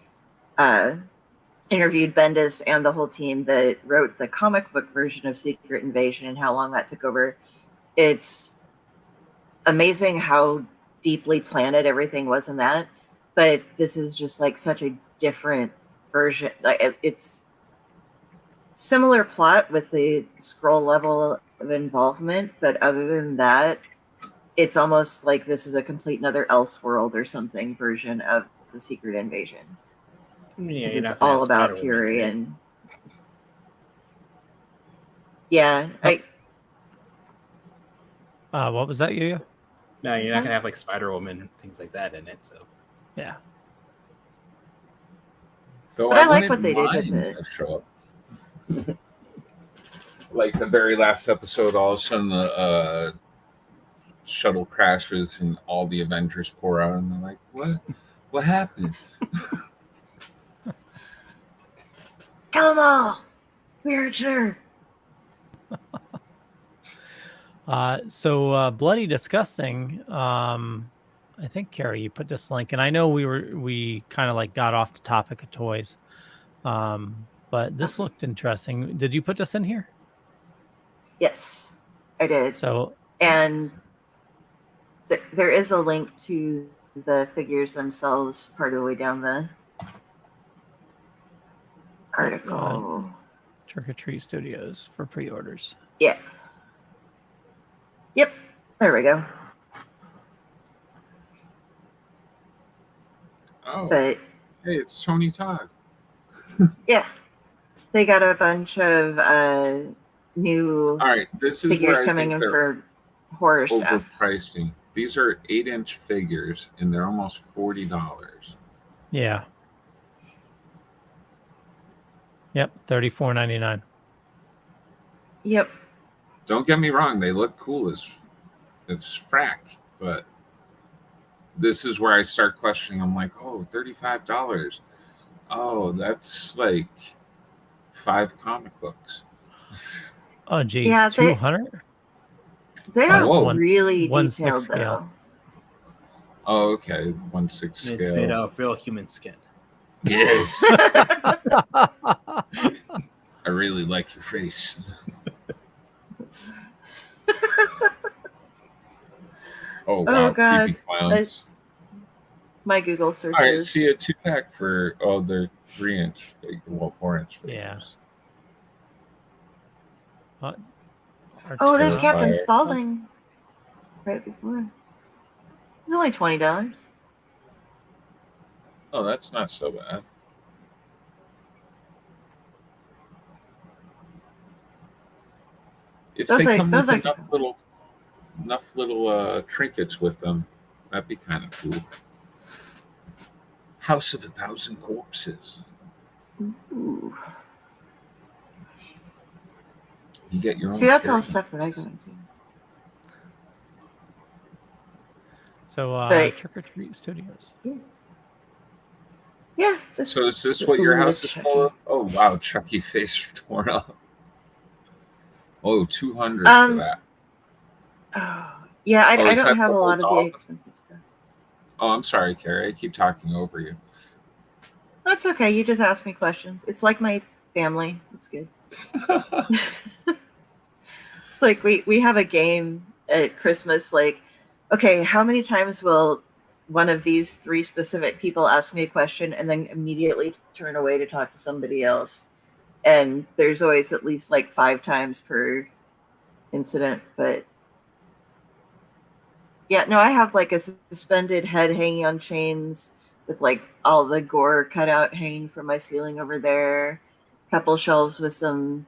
interviewed Bendis and the whole team that wrote the comic book version of Secret Invasion and how long that took over. It's amazing how deeply planned everything was in that, but this is just like such a different version. Like it's similar plot with the scroll level of involvement, but other than that, it's almost like this is a complete another Elseworld or something version of the Secret Invasion. Yeah, It's all about Fury and yeah, What was that, you? No, you're not gonna have like Spider-Woman and things like that in it. So Yeah. Though but I like wouldn't what they did with mind it. a show up. Like the very last episode, all of a sudden the shuttle crashes and all the Avengers pour out, and they're like, "What? What happened?" Kill them all! We're sure. So Bloody Disgusting. I think Kari, you put this link, and I know we kind of like got off the topic of toys, but this looked interesting. Did you put this in here? Yes, I did. So And there is a link to the figures themselves part of the way down the article. Trick or Treat Studios for pre-orders. Yeah. Yep. There we go. Oh, But hey, it's Tony Todd. yeah, they got a bunch of new All right, this is figures where I coming think in they're for horror stuff. overpricing. These are 8-inch figures, and they're almost $40. Yeah. Yep, $34.99. Yep. Don't get me wrong; they look cool as frack, but this is where I start questioning. I'm like, oh, $35. Oh, that's like 5 comic books. Oh, geez, Yeah, 200. They are whoa. really 1/6 detailed, scale. though. Oh, okay, 1/6 and scale. it's made out of real human skin. Yes, I really like your face. Oh wow, God. creepy clowns. My Google searches. All right, see a 2-pack for they're 3-inch, well 4-inch figures. Yeah. Oh, there's Terrifier. Captain Spaulding. Right before. It's only $20. Oh, that's not so bad. If Those they are- come those with are- enough little trinkets with them, that'd be kind of cool. House of 1,000 Corpses. Ooh. You get your own. See, that's all character. stuff that I go into. So But- Trick or Treat Studios. Yeah. Just, So is this what your house is Chucky. full of? Oh wow, Chucky face torn up. Oh, 200 Um, for that. oh, yeah, I Oh, is don't that have the a lot of whole the dog? expensive stuff. Oh, I'm sorry, Kari. I keep talking over you. That's okay. You just ask me questions. It's like my family. It's good. It's like we have a game at Christmas. Like, okay, how many times will one of these 3 specific people ask me a question and then immediately turn away to talk to somebody else? And there's always at least like 5 times per incident. But yeah, no, I have like a suspended head hanging on chains with like all the gore cut out hanging from my ceiling over there. Couple shelves with some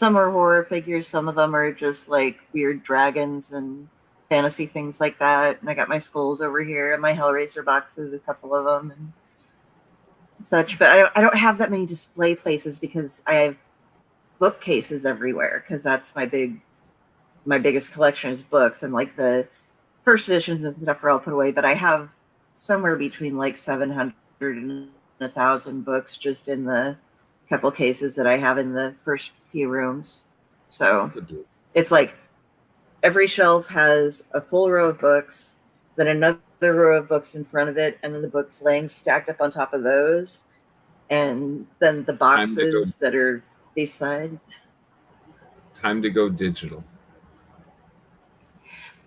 are horror figures, some of them are just like weird dragons and fantasy things like that. And I got my skulls over here and my Hellraiser boxes, a couple of them and such. But I don't have that many display places because I have bookcases everywhere because that's my big my biggest collection is books, and like the first editions and stuff are all put away, but I have somewhere between like 700 and 1,000 books just in the couple cases that I have in the first few rooms. So it's like every shelf has a full row of books, then another row of books in front of it, and then the books laying stacked up on top of those, and then the boxes that are beside. Time to go digital.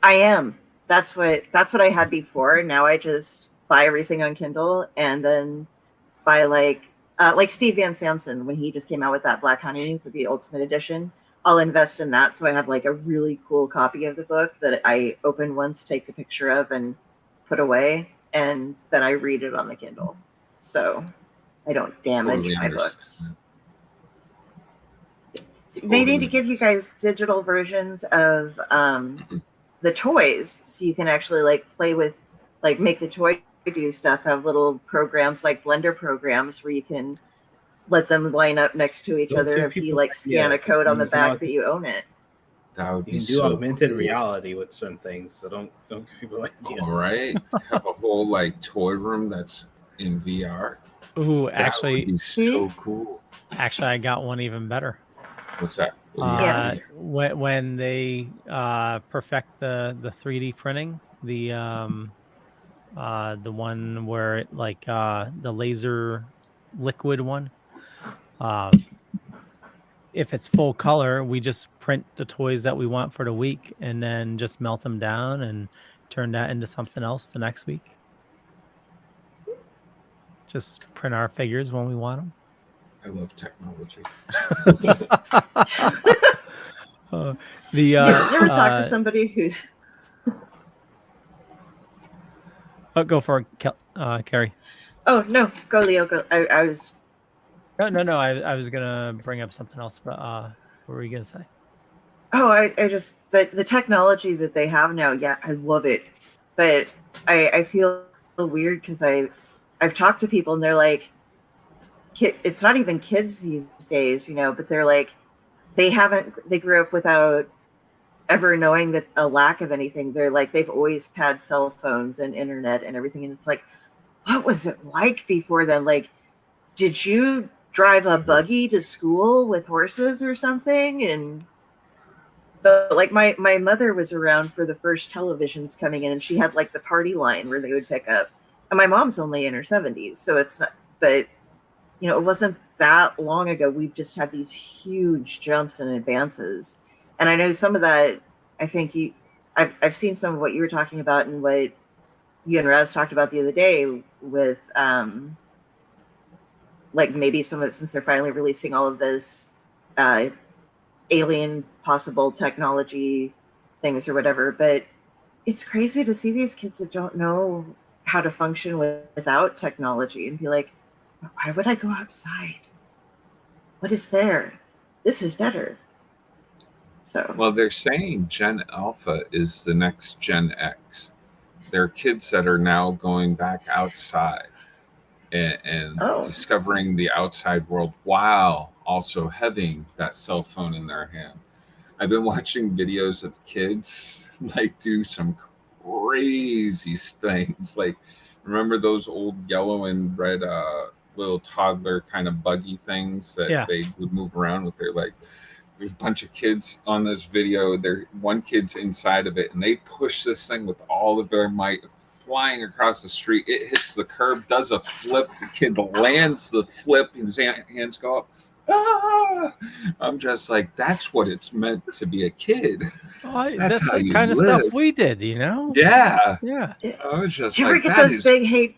I am. That's what I had before. Now I just buy everything on Kindle, and then buy like Steve Van Samson when he just came out with that Black Honey for the Ultimate Edition. I'll invest in that, so I have like a really cool copy of the book that I open once, take the picture of, and put away, and then I read it on the Kindle, so I don't damage my books. They need to give you guys digital versions of the toys, so you can actually like play with, like make the toy do stuff. Have little programs like Blender programs where you can let them line up next to each other if you like scan a code on the back that you own it. That would be you can do augmented reality with certain things, so don't give people ideas. All right, have a whole like toy room that's in VR. Ooh, That actually, would be so cool. Actually, I got one even better. What's that? When they perfect the 3D printing, the one where it, like the laser liquid one, if it's full color, we just print the toys that we want for the week and then just melt them down and turn that into something else the next week. Just print our figures when we want them. I love technology. You ever talk to somebody who's go for it, Kari. Oh no, go Leo. Go. I was. No. I was gonna bring up something else, but what were you gonna say? Oh, I just the technology that they have now. Yeah, I love it, but I feel weird because I've talked to people and they're like, it's not even kids these days, but they're like, they grew up without ever knowing that a lack of anything. They're like, they've always had cell phones and internet and everything. And it's like, what was it like before then? Like, did you drive a buggy to school with horses or something? But like my mother was around for the first televisions coming in, and she had like the party line where they would pick up. And my mom's only in her 70s, so it's not, but it wasn't that long ago. We've just had these huge jumps and advances. And I know some of that, I think I've seen some of what you were talking about and what you and Raz talked about the other day with like maybe some of it, since they're finally releasing all of this alien possible technology things or whatever. But it's crazy to see these kids that don't know how to function without technology and be like, why would I go outside? What is there? This is better. So well, they're saying Gen Alpha is the next Gen X. There are kids that are now going back outside and discovering the outside world while also having that cell phone in their hand. I've been watching videos of kids like do some crazy things. Like, remember those old yellow and red little toddler kind of buggy things that they would move around with? Their like, there's a bunch of kids on this video. One kid's inside of it, and they push this thing with all of their might, flying across the street. It hits the curb, does a flip. The kid lands the flip, and his hands go up. Ah! I'm just like, that's what it's meant to be a kid. That's the kind of stuff we did, Yeah. Yeah. I was just did you ever get those big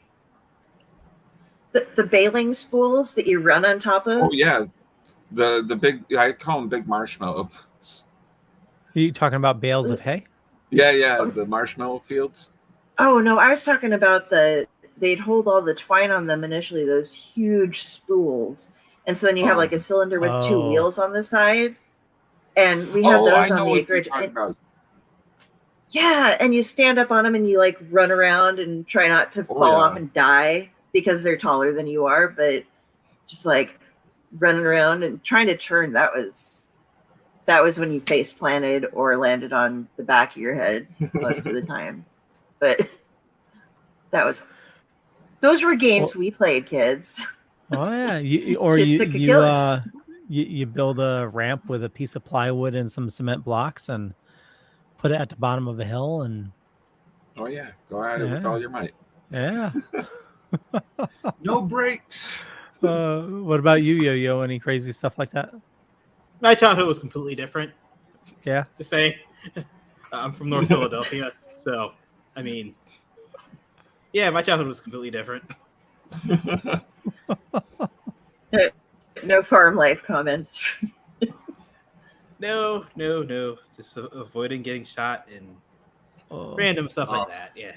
the bailing spools that you run on top of? Oh yeah. The big, I call them big marshmallows. Are you talking about bales of hay? Yeah, the marshmallow fields. Oh no, I was talking about they'd hold all the twine on them initially, those huge spools. And so then you have like a cylinder with two wheels on the side. And we had those on the acreage. Yeah, and you stand up on them and you like run around and try not to fall off and die because they're taller than you are, but just like running around and trying to turn, that was that was when you face planted or landed on the back of your head most of the time. But those were games we played, kids. Oh yeah, you build a ramp with a piece of plywood and some cement blocks and put it at the bottom of a hill and. Oh yeah, go at it with all your might. Yeah. No brakes. What about you, Yo-Yo? Any crazy stuff like that? My childhood was completely different. Yeah. Just saying. I'm from North Philadelphia, so I mean, yeah, my childhood was completely different. No farm life comments. No. Just avoiding getting shot and random stuff like that. Yeah.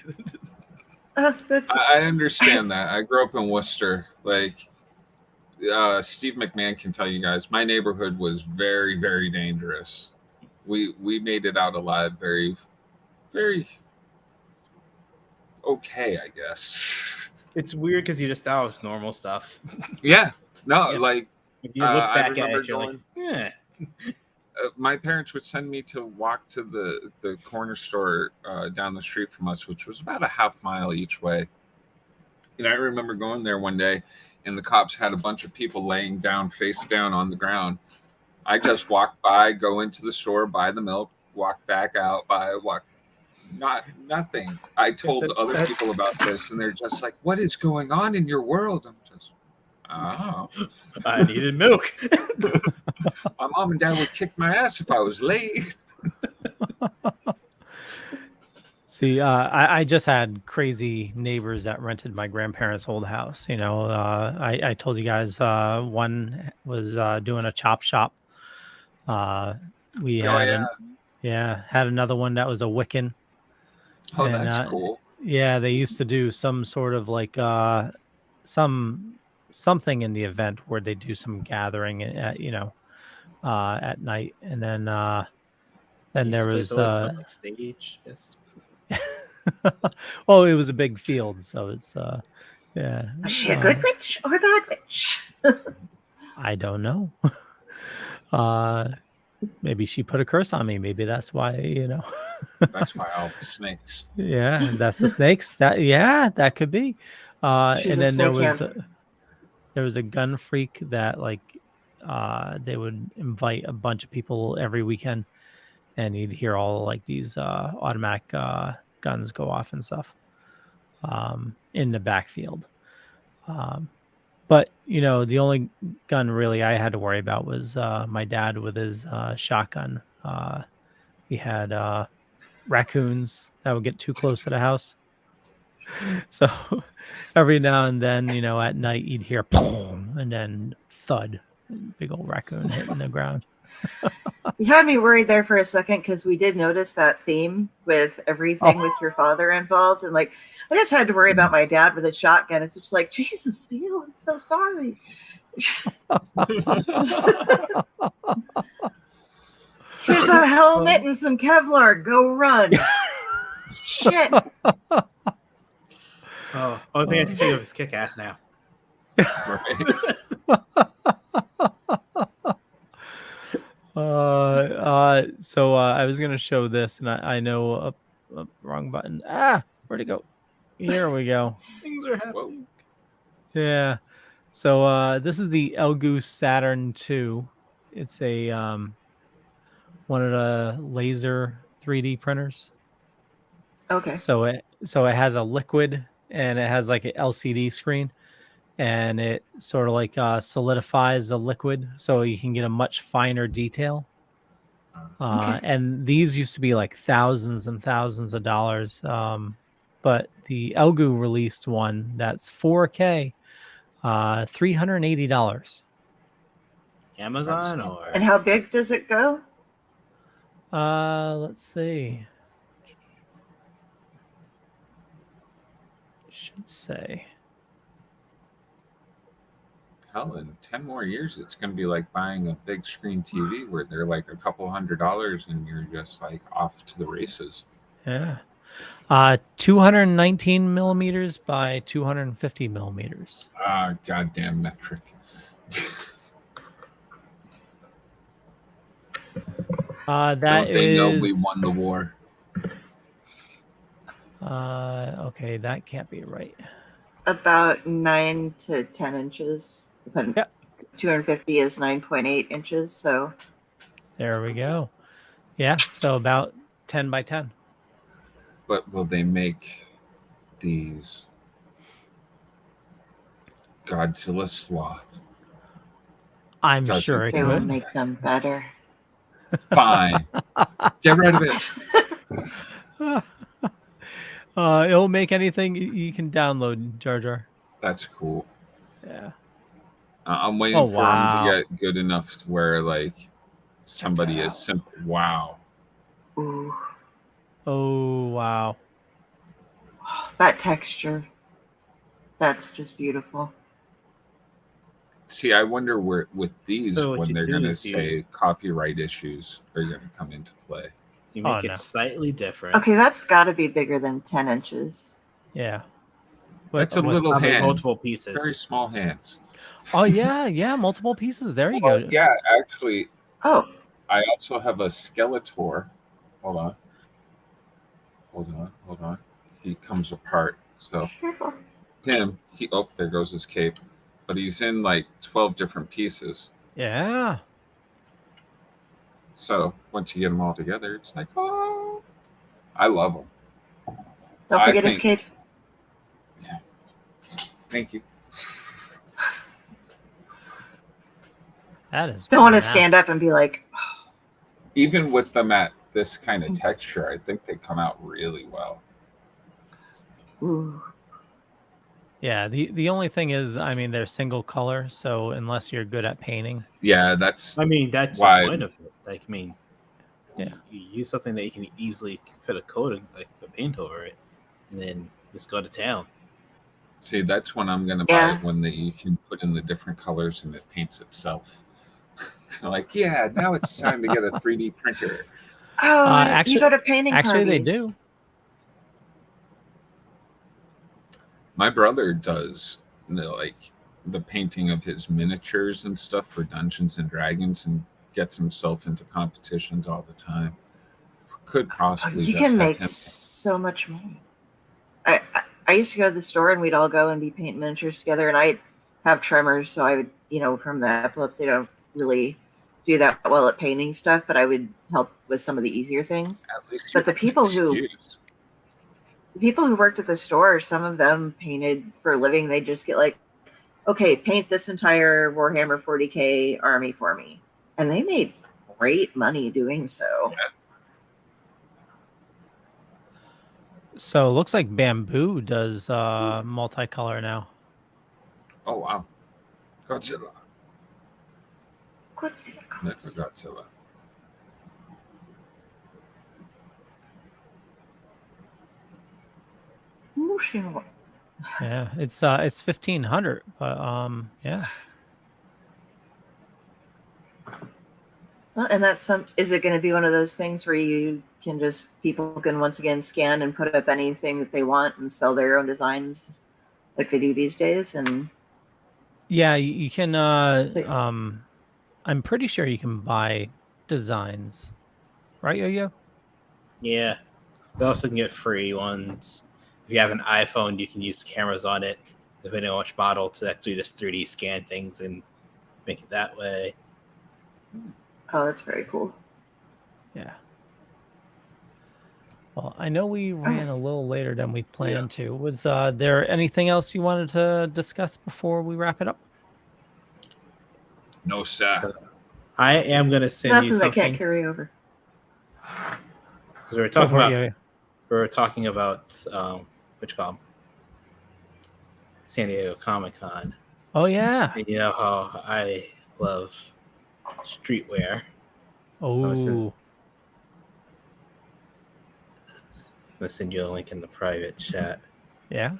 I understand that. I grew up in Worcester. Like Steve McMahon can tell you guys, my neighborhood was very, very dangerous. We made it out alive very, very okay, I guess. It's weird because you just thought it was normal stuff. Yeah. No, Yeah. like If you look back I at remember it, you're like, yeah. my parents would send me to walk to the corner store down the street from us, which was about a half mile each way. And I remember going there one day, and the cops had a bunch of people laying down, face down on the ground. I just walked by, go into the store, buy the milk, walk back out, nothing. I told other people about this, and they're just like, "What is going on in your world?" I'm just, oh, I needed milk. My mom and dad would kick my ass if I was late. See, I just had crazy neighbors that rented my grandparents' old house. You know, I told you guys one was doing a chop shop. We had had another one that was a Wiccan. Oh, and, that's cool. Yeah, they used to do some sort of like something in the event where they do some gathering at at night, and then there was like stage. Yes. well, it was a big field, so it's yeah. Was she a good witch or a bad witch? I don't know. Maybe she put a curse on me. Maybe that's why, That's why all the snakes. Yeah, that's the snakes. That could be. And then there was a gun freak that they would invite a bunch of people every weekend, and you'd hear all like these automatic guns go off and stuff in the backfield. But the only gun really I had to worry about was my dad with his shotgun. He had raccoons that would get too close to the house. So every now and then, at night you'd hear boom and then thud, big old raccoon hitting the ground. You had me worried there for a second because we did notice that theme with everything with your father involved, and I just had to worry about my dad with a shotgun. It's just like, Jesus, Theo, I'm so sorry. Here's a helmet and some Kevlar. Go run. Shit. Oh, only thing I can think of is kick ass now. So I was gonna show this, and I know a wrong button. Where'd it go? Here we go. Things are happening. Yeah. So this is the Elgoose Saturn II. It's a one of the laser 3D printers. Okay. So it has a liquid, and it has like an LCD screen, and it sort of like solidifies the liquid so you can get a much finer detail. And these used to be like thousands and thousands of dollars. But the Elgu released one that's 4K, $380. Amazon or? And how big does it go? Let's see. Should say. Hell, in 10 more years, it's going to be like buying a big screen TV where they're like a couple $100 and you're just like off to the races. Yeah. 219 millimeters by 250 millimeters. Goddamn metric. That Don't they know we is- won the war? Okay, that can't be right. About 9 to 10 inches. Yep. 250 is 9.8 inches. So There we go. Yeah, so about 10 by 10. But will they make these Godzilla sloth? I'm Doesn't sure it they will could. make them better. Fine. Get rid of it. It'll make anything you can download, Jar Jar. That's cool. Yeah. I'm waiting Oh, for them wow. to get good enough to where like somebody that is out. simple. Wow. Ooh, Oh, wow. that texture. That's just beautiful. See, I wonder where with these So what when you they're do going to is you- say copyright issues are going to come into play. You make Oh, it no. slightly different. Okay, that's got to be bigger than 10 inches. Yeah. That's a almost- little Probably hand. multiple pieces. Very small hands. Oh, yeah, multiple pieces. There you Well, go. yeah, actually, Oh, I also have a Skeletor. Hold on. He comes apart. So careful. there goes his cape. But he's in like 12 different pieces. Yeah. So once you get them all together, it's like, oh, I love them. Don't I forget his think- cape. Thank you. That is. Don't want to nasty. stand up and be like, Even with them at this kind of texture, I think they come out really well. ooh. Yeah. The only thing is, I mean, they're single color, so unless you're good at painting. Yeah, that's I mean, that's Why- the point of it. Like, I mean, Yeah. you use something that you can easily put a coat, like a paint over it, and then just go to town. see, that's when I'm gonna buy Yeah. it when you can put in the different colors and it paints itself. Like, yeah, now it's time to get a 3D printer. Oh, Actually- you go to painting actually, they parties. do. My brother does like the painting of his miniatures and stuff for Dungeons and Dragons and gets himself into competitions all the time. Could Oh, possibly you just can have make him. so much money. I used to go to the store and we'd all go and be painting miniatures together, and I have tremors, so I would, from the epilepsy, I don't really do that well at painting stuff, but I would help with some of the easier things. At least But you the have an people who- excuse. The people who worked at the store, some of them painted for a living. They just get like, okay, paint this entire Warhammer 40K army for me. And they made great money doing so. So it looks like Bamboo does multicolor now. Oh wow, Godzilla, Godzilla. Godzilla. Yeah, it's 1,500, but yeah. Well, and that's is it going to be one of those things where people can once again scan and put up anything that they want and sell their own designs like they do these days? And Yeah, you can. So- I'm pretty sure you can buy designs, right, Yo-Yo? Yeah. You also can get free ones. If you have an iPhone, you can use cameras on it, depending on which model, to actually just 3D scan things and make it that way. oh, that's very cool. Yeah. Well, I know we ran a little later than we planned to. Was there anything else you wanted to discuss before we wrap it up? No sir. So I am going to send Nothing you that can't something. carry over. Because we were talking Go for it, about, Yo-Yo. we were talking about what you call 'em? San Diego Comic-Con. Oh yeah. And you know how I love streetwear. Oh. I'm going to send you a link in the private chat. Yeah.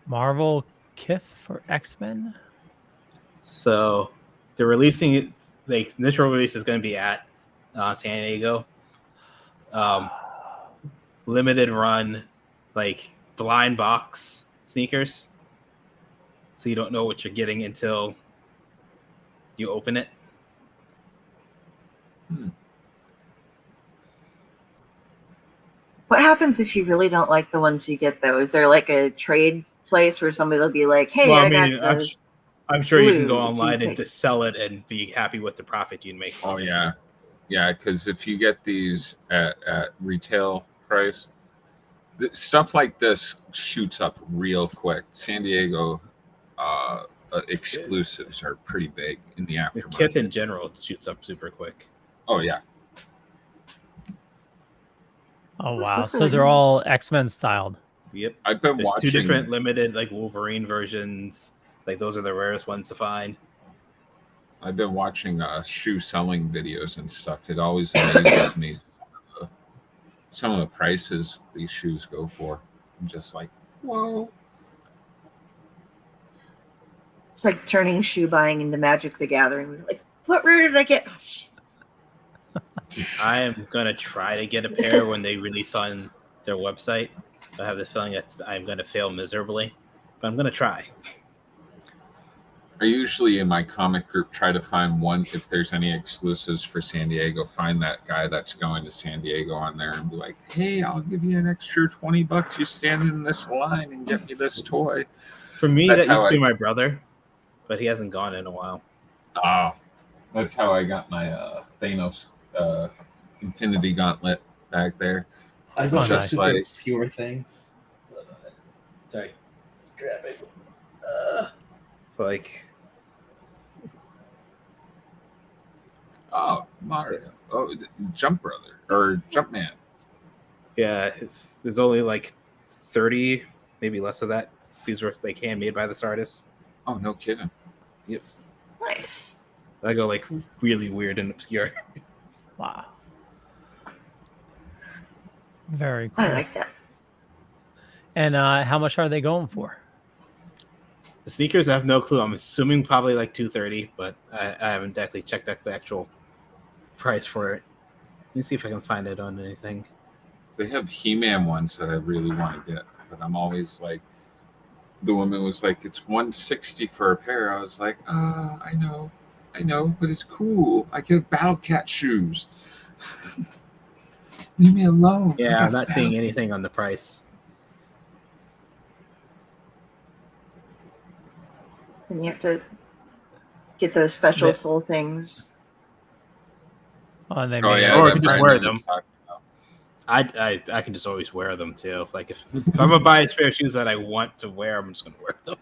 Marvel Kith for X-Men. So they're releasing it. The initial release is going to be at San Diego. Limited run like blind box sneakers, so you don't know what you're getting until you open it. What happens if you really don't like the ones you get, though? Is there like a trade place where somebody will be like, "Hey, Well, I got the I'm sure you can go blue, online and take-" just sell it and be happy with the profit you make. Oh yeah, yeah. Because if you get these at retail price, stuff like this shoots up real quick. San Diego exclusives are pretty big in the aftermarket. Kith in general shoots up super quick. Oh yeah. Oh That's wow! super So they're weird. all X-Men styled. Yep. I've been There's watching 2 different limited like Wolverine versions. Like those are the rarest ones to find. I've been watching shoe selling videos and stuff. It always amazes me some of the prices these shoes go for. I'm just like, whoa. It's like turning shoe buying into Magic the Gathering. We're like, what rare did I get? Oh, shit. I am gonna try to get a pair when they release on their website. I have this feeling that I'm gonna fail miserably, but I'm gonna try. I usually in my comic group try to find one, if there's any exclusives for San Diego, find that guy that's going to San Diego on there and be like, hey, I'll give you an extra $20. You stand in this line and get me this toy. For me, That's that used how to be my brother, but he hasn't gone in a while. That's how I got my Thanos Infinity Gauntlet back there. I go for Just like obscure things. Sorry, let's grab it. It's like, Mario. Oh, Jump Brother or Jumpman. yeah, there's only like 30, maybe less of that. These were like handmade by this artist. Oh, no kidding. Yep. Nice. I go like really weird and obscure. Wow. Very cool. I like that. And how much are they going for? The sneakers, I have no clue. I'm assuming probably like $230, but I haven't exactly checked out the actual price for it. Let me see if I can find it on anything. They have He-Man ones that I really want to get, but I'm always like, the woman was like, it's $160 for a pair. I was like, I know, but it's cool. I get Battle Cat shoes. Leave me alone. Yeah, I'm not seeing anything on the price. And you have to get those special Yeah. soul things. Oh, and they Oh made yeah, Or I that could just brand wear I was them. talking about. I can just always wear them too. Like if I'm gonna buy a pair of shoes that I want to wear, I'm just gonna wear them.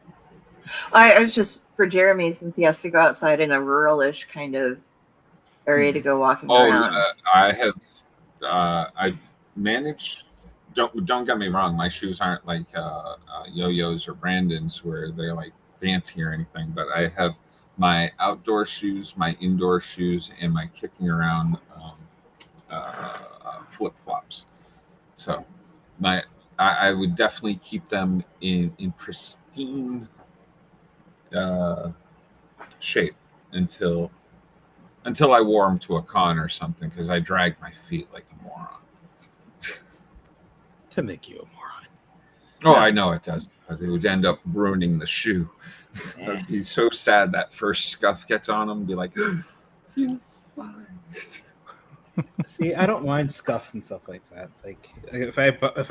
I was just for Jeremy, since he has to go outside in a rural-ish kind of area to go walking around. I have. I managed. Don't get me wrong. My shoes aren't like Yo-Yo's or Brandon's, where they're like fancy or anything. But I have my outdoor shoes, my indoor shoes, and my kicking around flip-flops. So I would definitely keep them in pristine shape until I wore them to a con or something, because I dragged my feet like a moron. To make you a moron. Oh, I know it does, but it would end up ruining the shoe. I'd be so sad that first scuff gets on them. Be like, fine. See, I don't mind scuffs and stuff like that. Like if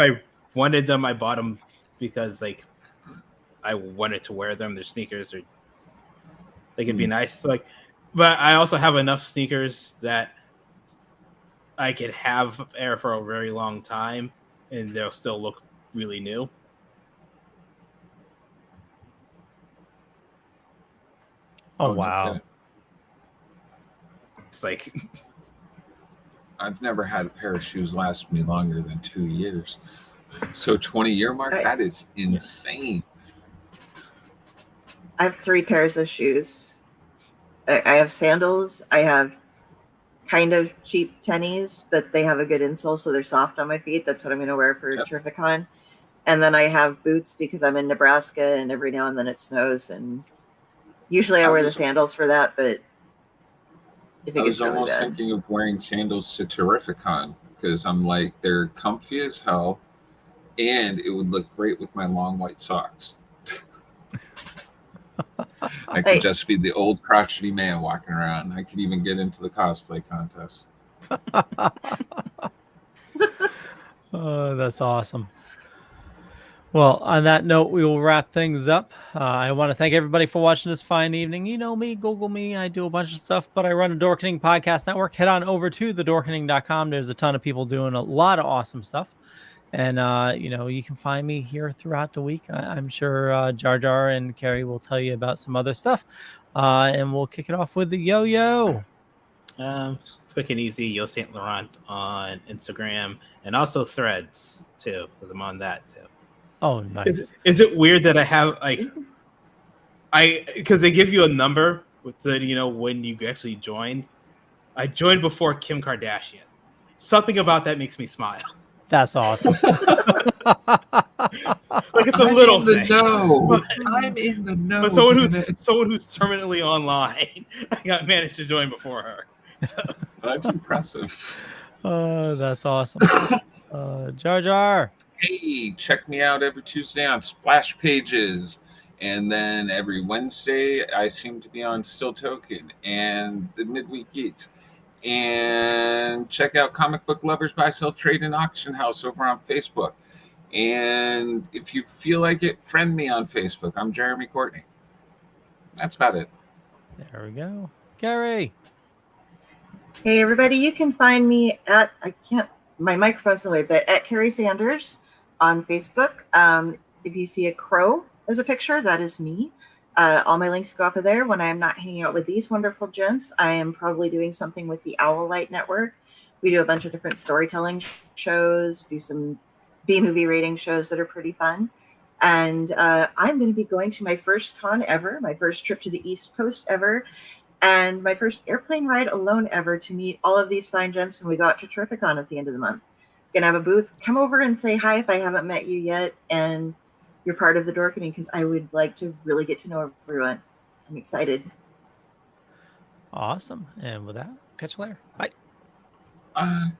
I wanted them, I bought them because like I wanted to wear them. They're sneakers, or like it'd be nice. Like, but I also have enough sneakers that I could have a pair for a very long time, and they'll still look really new. Oh, no wow. kidding. It's like I've never had a pair of shoes last me longer than 2 years. So 20-year mark, that is insane. I have 3 pairs of shoes. I have sandals. I have kind of cheap tennies, but they have a good insole, so they're soft on my feet. That's what I'm going to wear for Terrificon. And then I have boots because I'm in Nebraska, and every now and then it snows. And usually I wear the sandals for that, but if it I gets was really almost bad. thinking of wearing sandals to Terrificon, because I'm like, they're comfy as hell. and it would look great with my long white socks. I could just be the old crotchety man walking around. I could even get into the cosplay contest. Oh, that's awesome. Well, on that note, we will wrap things up. I want to thank everybody for watching this fine evening. You know me, Google me. I do a bunch of stuff, but I run a Dorkening podcast network. Head on over to thedorkening.com. There's a ton of people doing a lot of awesome stuff. And, you can find me here throughout the week. I'm sure Jar Jar and Kari will tell you about some other stuff. And we'll kick it off with the yo-yo. Quick and easy, Yo Saint Laurent on Instagram and also Threads too, because I'm on that too. Oh, nice. Is it weird that I have because they give you a number with the when you actually joined? I joined before Kim Kardashian. Something about that makes me smile. That's awesome. It's a little thing. I'm in the know. But someone who's permanently online, I managed to join before her. So. That's impressive. That's awesome. Jar Jar. Hey, check me out every Tuesday on Splash Pages. And then every Wednesday, I seem to be on Still Token and the Mid Week Geeks. And check out Comic Book Lovers Buy, Sell, Trade, and Auction House over on Facebook. And if you feel like it, friend me on Facebook. I'm Jeremy Courtney. That's about it. There we go. Kari. Hey, everybody. You can find me at, my microphone's in the way, but at Kari Sanders on Facebook. If you see a crow as a picture, that is me. All my links go off of there. When I am not hanging out with these wonderful gents, I am probably doing something with the Owlite Network. We do a bunch of different storytelling shows, do some B-movie rating shows that are pretty fun. And I'm going to be going to my first con ever, my first trip to the East Coast ever, and my first airplane ride alone ever to meet all of these fine gents when we go out to Terrificon at the end of the month. Going to have a booth. Come over and say hi if I haven't met you yet, and you're part of the Dorkening, because I would like to really get to know everyone. I'm excited. Awesome. And with that, catch you later. Bye. Bye.